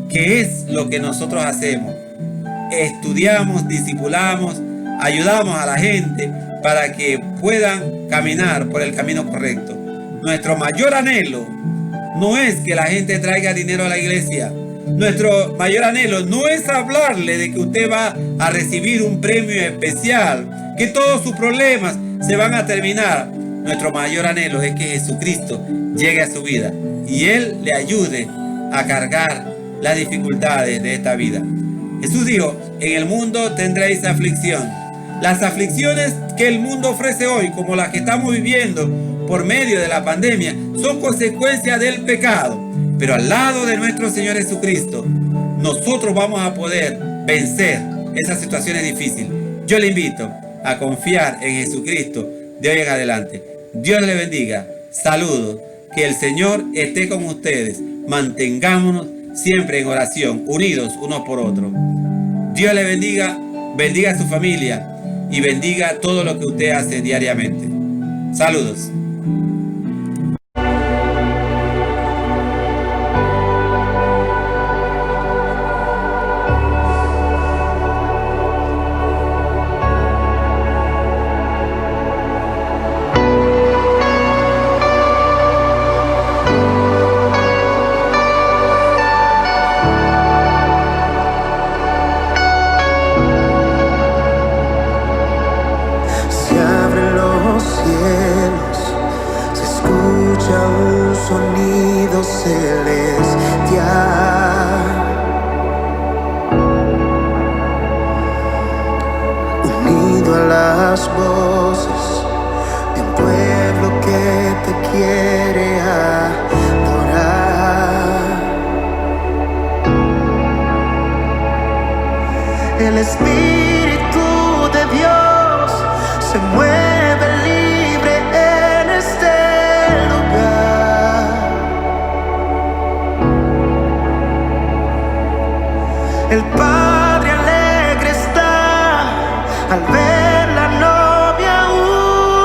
S1: que es lo que nosotros hacemos. Estudiamos, discipulamos, ayudamos a la gente para que puedan caminar por el camino correcto. Nuestro mayor anhelo no es que la gente traiga dinero a la iglesia. Nuestro mayor anhelo no es hablarle de que usted va a recibir un premio especial, que todos sus problemas se van a terminar. Nuestro mayor anhelo es que Jesucristo llegue a su vida y Él le ayude a cargar las dificultades de esta vida. Jesús dijo, en el mundo tendréis aflicción. Las aflicciones que el mundo ofrece hoy, como las que estamos viviendo por medio de la pandemia, son consecuencia del pecado. Pero al lado de nuestro Señor Jesucristo, nosotros vamos a poder vencer esas situaciones difíciles. Yo le invito a confiar en Jesucristo de hoy en adelante. Dios le bendiga. Saludos. Que el Señor esté con ustedes. Mantengámonos siempre en oración, unidos unos por otros. Dios le bendiga, bendiga a su familia y bendiga todo lo que usted hace diariamente. Saludos.
S2: Un sonido celestial, unido a las voces de un pueblo que te quiere adorar. El Espíritu de Dios se mueve libre en este lugar. El Padre alegre está al ver la novia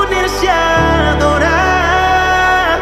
S2: unirse a adorar.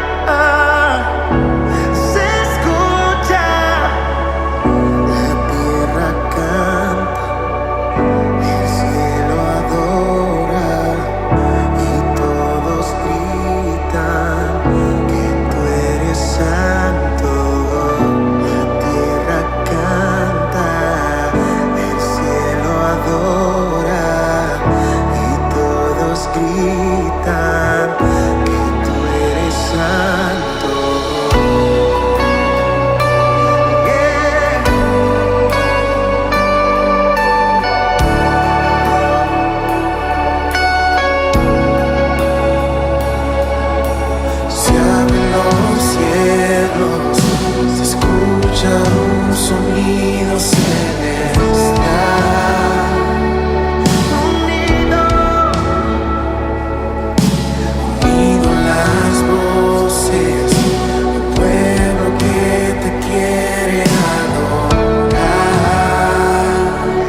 S2: escuchar un sonido celestial. Unido las voces del pueblo que te quiere adorar.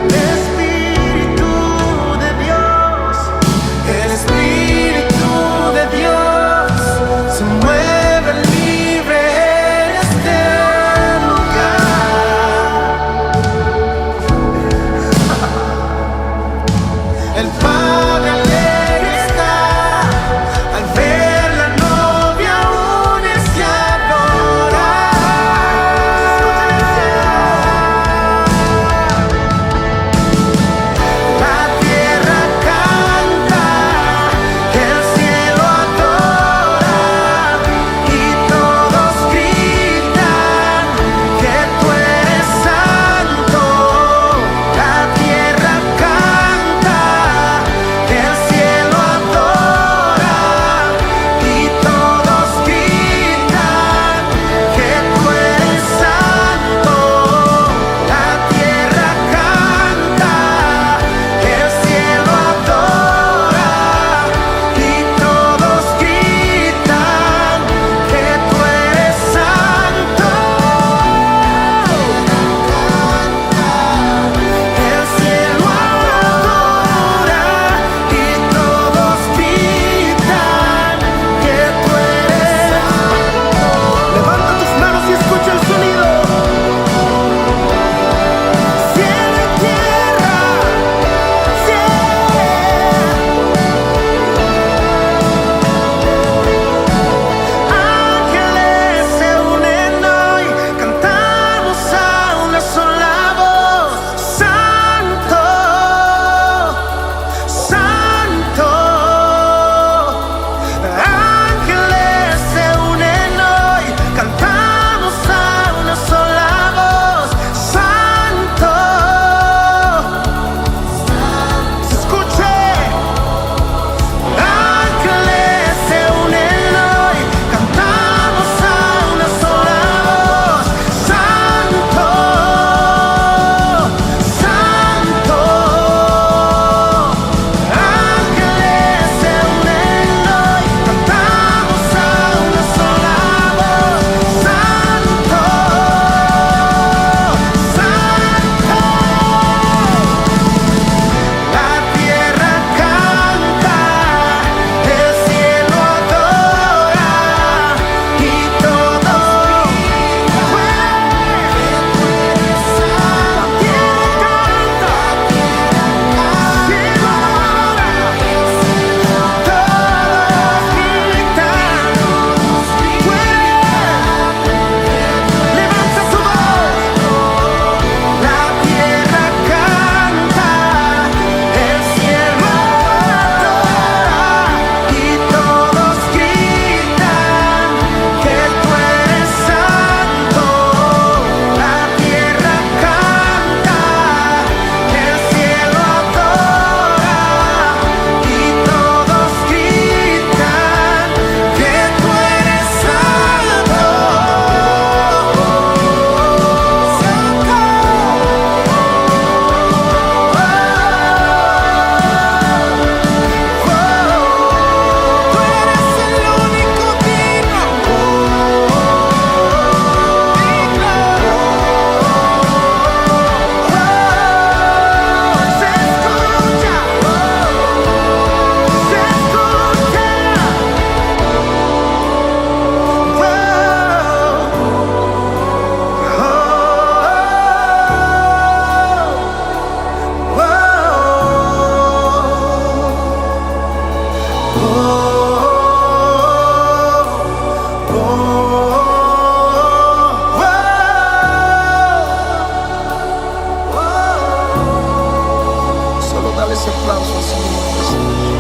S2: El Espíritu de Dios, el Espíritu de Dios se mueve libre en este lugar. El Padre alegre está al ver la novia unirse a adorar. La tierra canta, el cielo adora y todos gritan que tú eres santo. La tierra canta, el cielo adora y todos gritan que tú eres santo. La tierra canta, el cielo adora y todos gritan que tú eres santo. El cielo adora y todos gritan que tú eres santo. Levanta tus manos y escucha el sonido. Cielo y tierra, ángeles se unen hoy, cantamos a una sola voz. Santo, santo. Ángeles se unen hoy, cantamos a una sola voz. Santo, escuche. Ángeles se unen hoy, cantamos a una sola voz. Santo, santo. Ángeles se unen hoy, cantamos a una sola voz. Santo, santo. La tierra canta, el cielo adora y todos gritan que tú eres santo. La tierra canta, el cielo adora, todos gritan. Levanta tu voz. La tierra canta, el cielo adora y todos gritan que tú eres santo. La tierra canta, el cielo adora y todos gritan que tú eres santo. Tú eres el único digno. Se escucha, se escucha. Solo dale ese aplauso al Señor.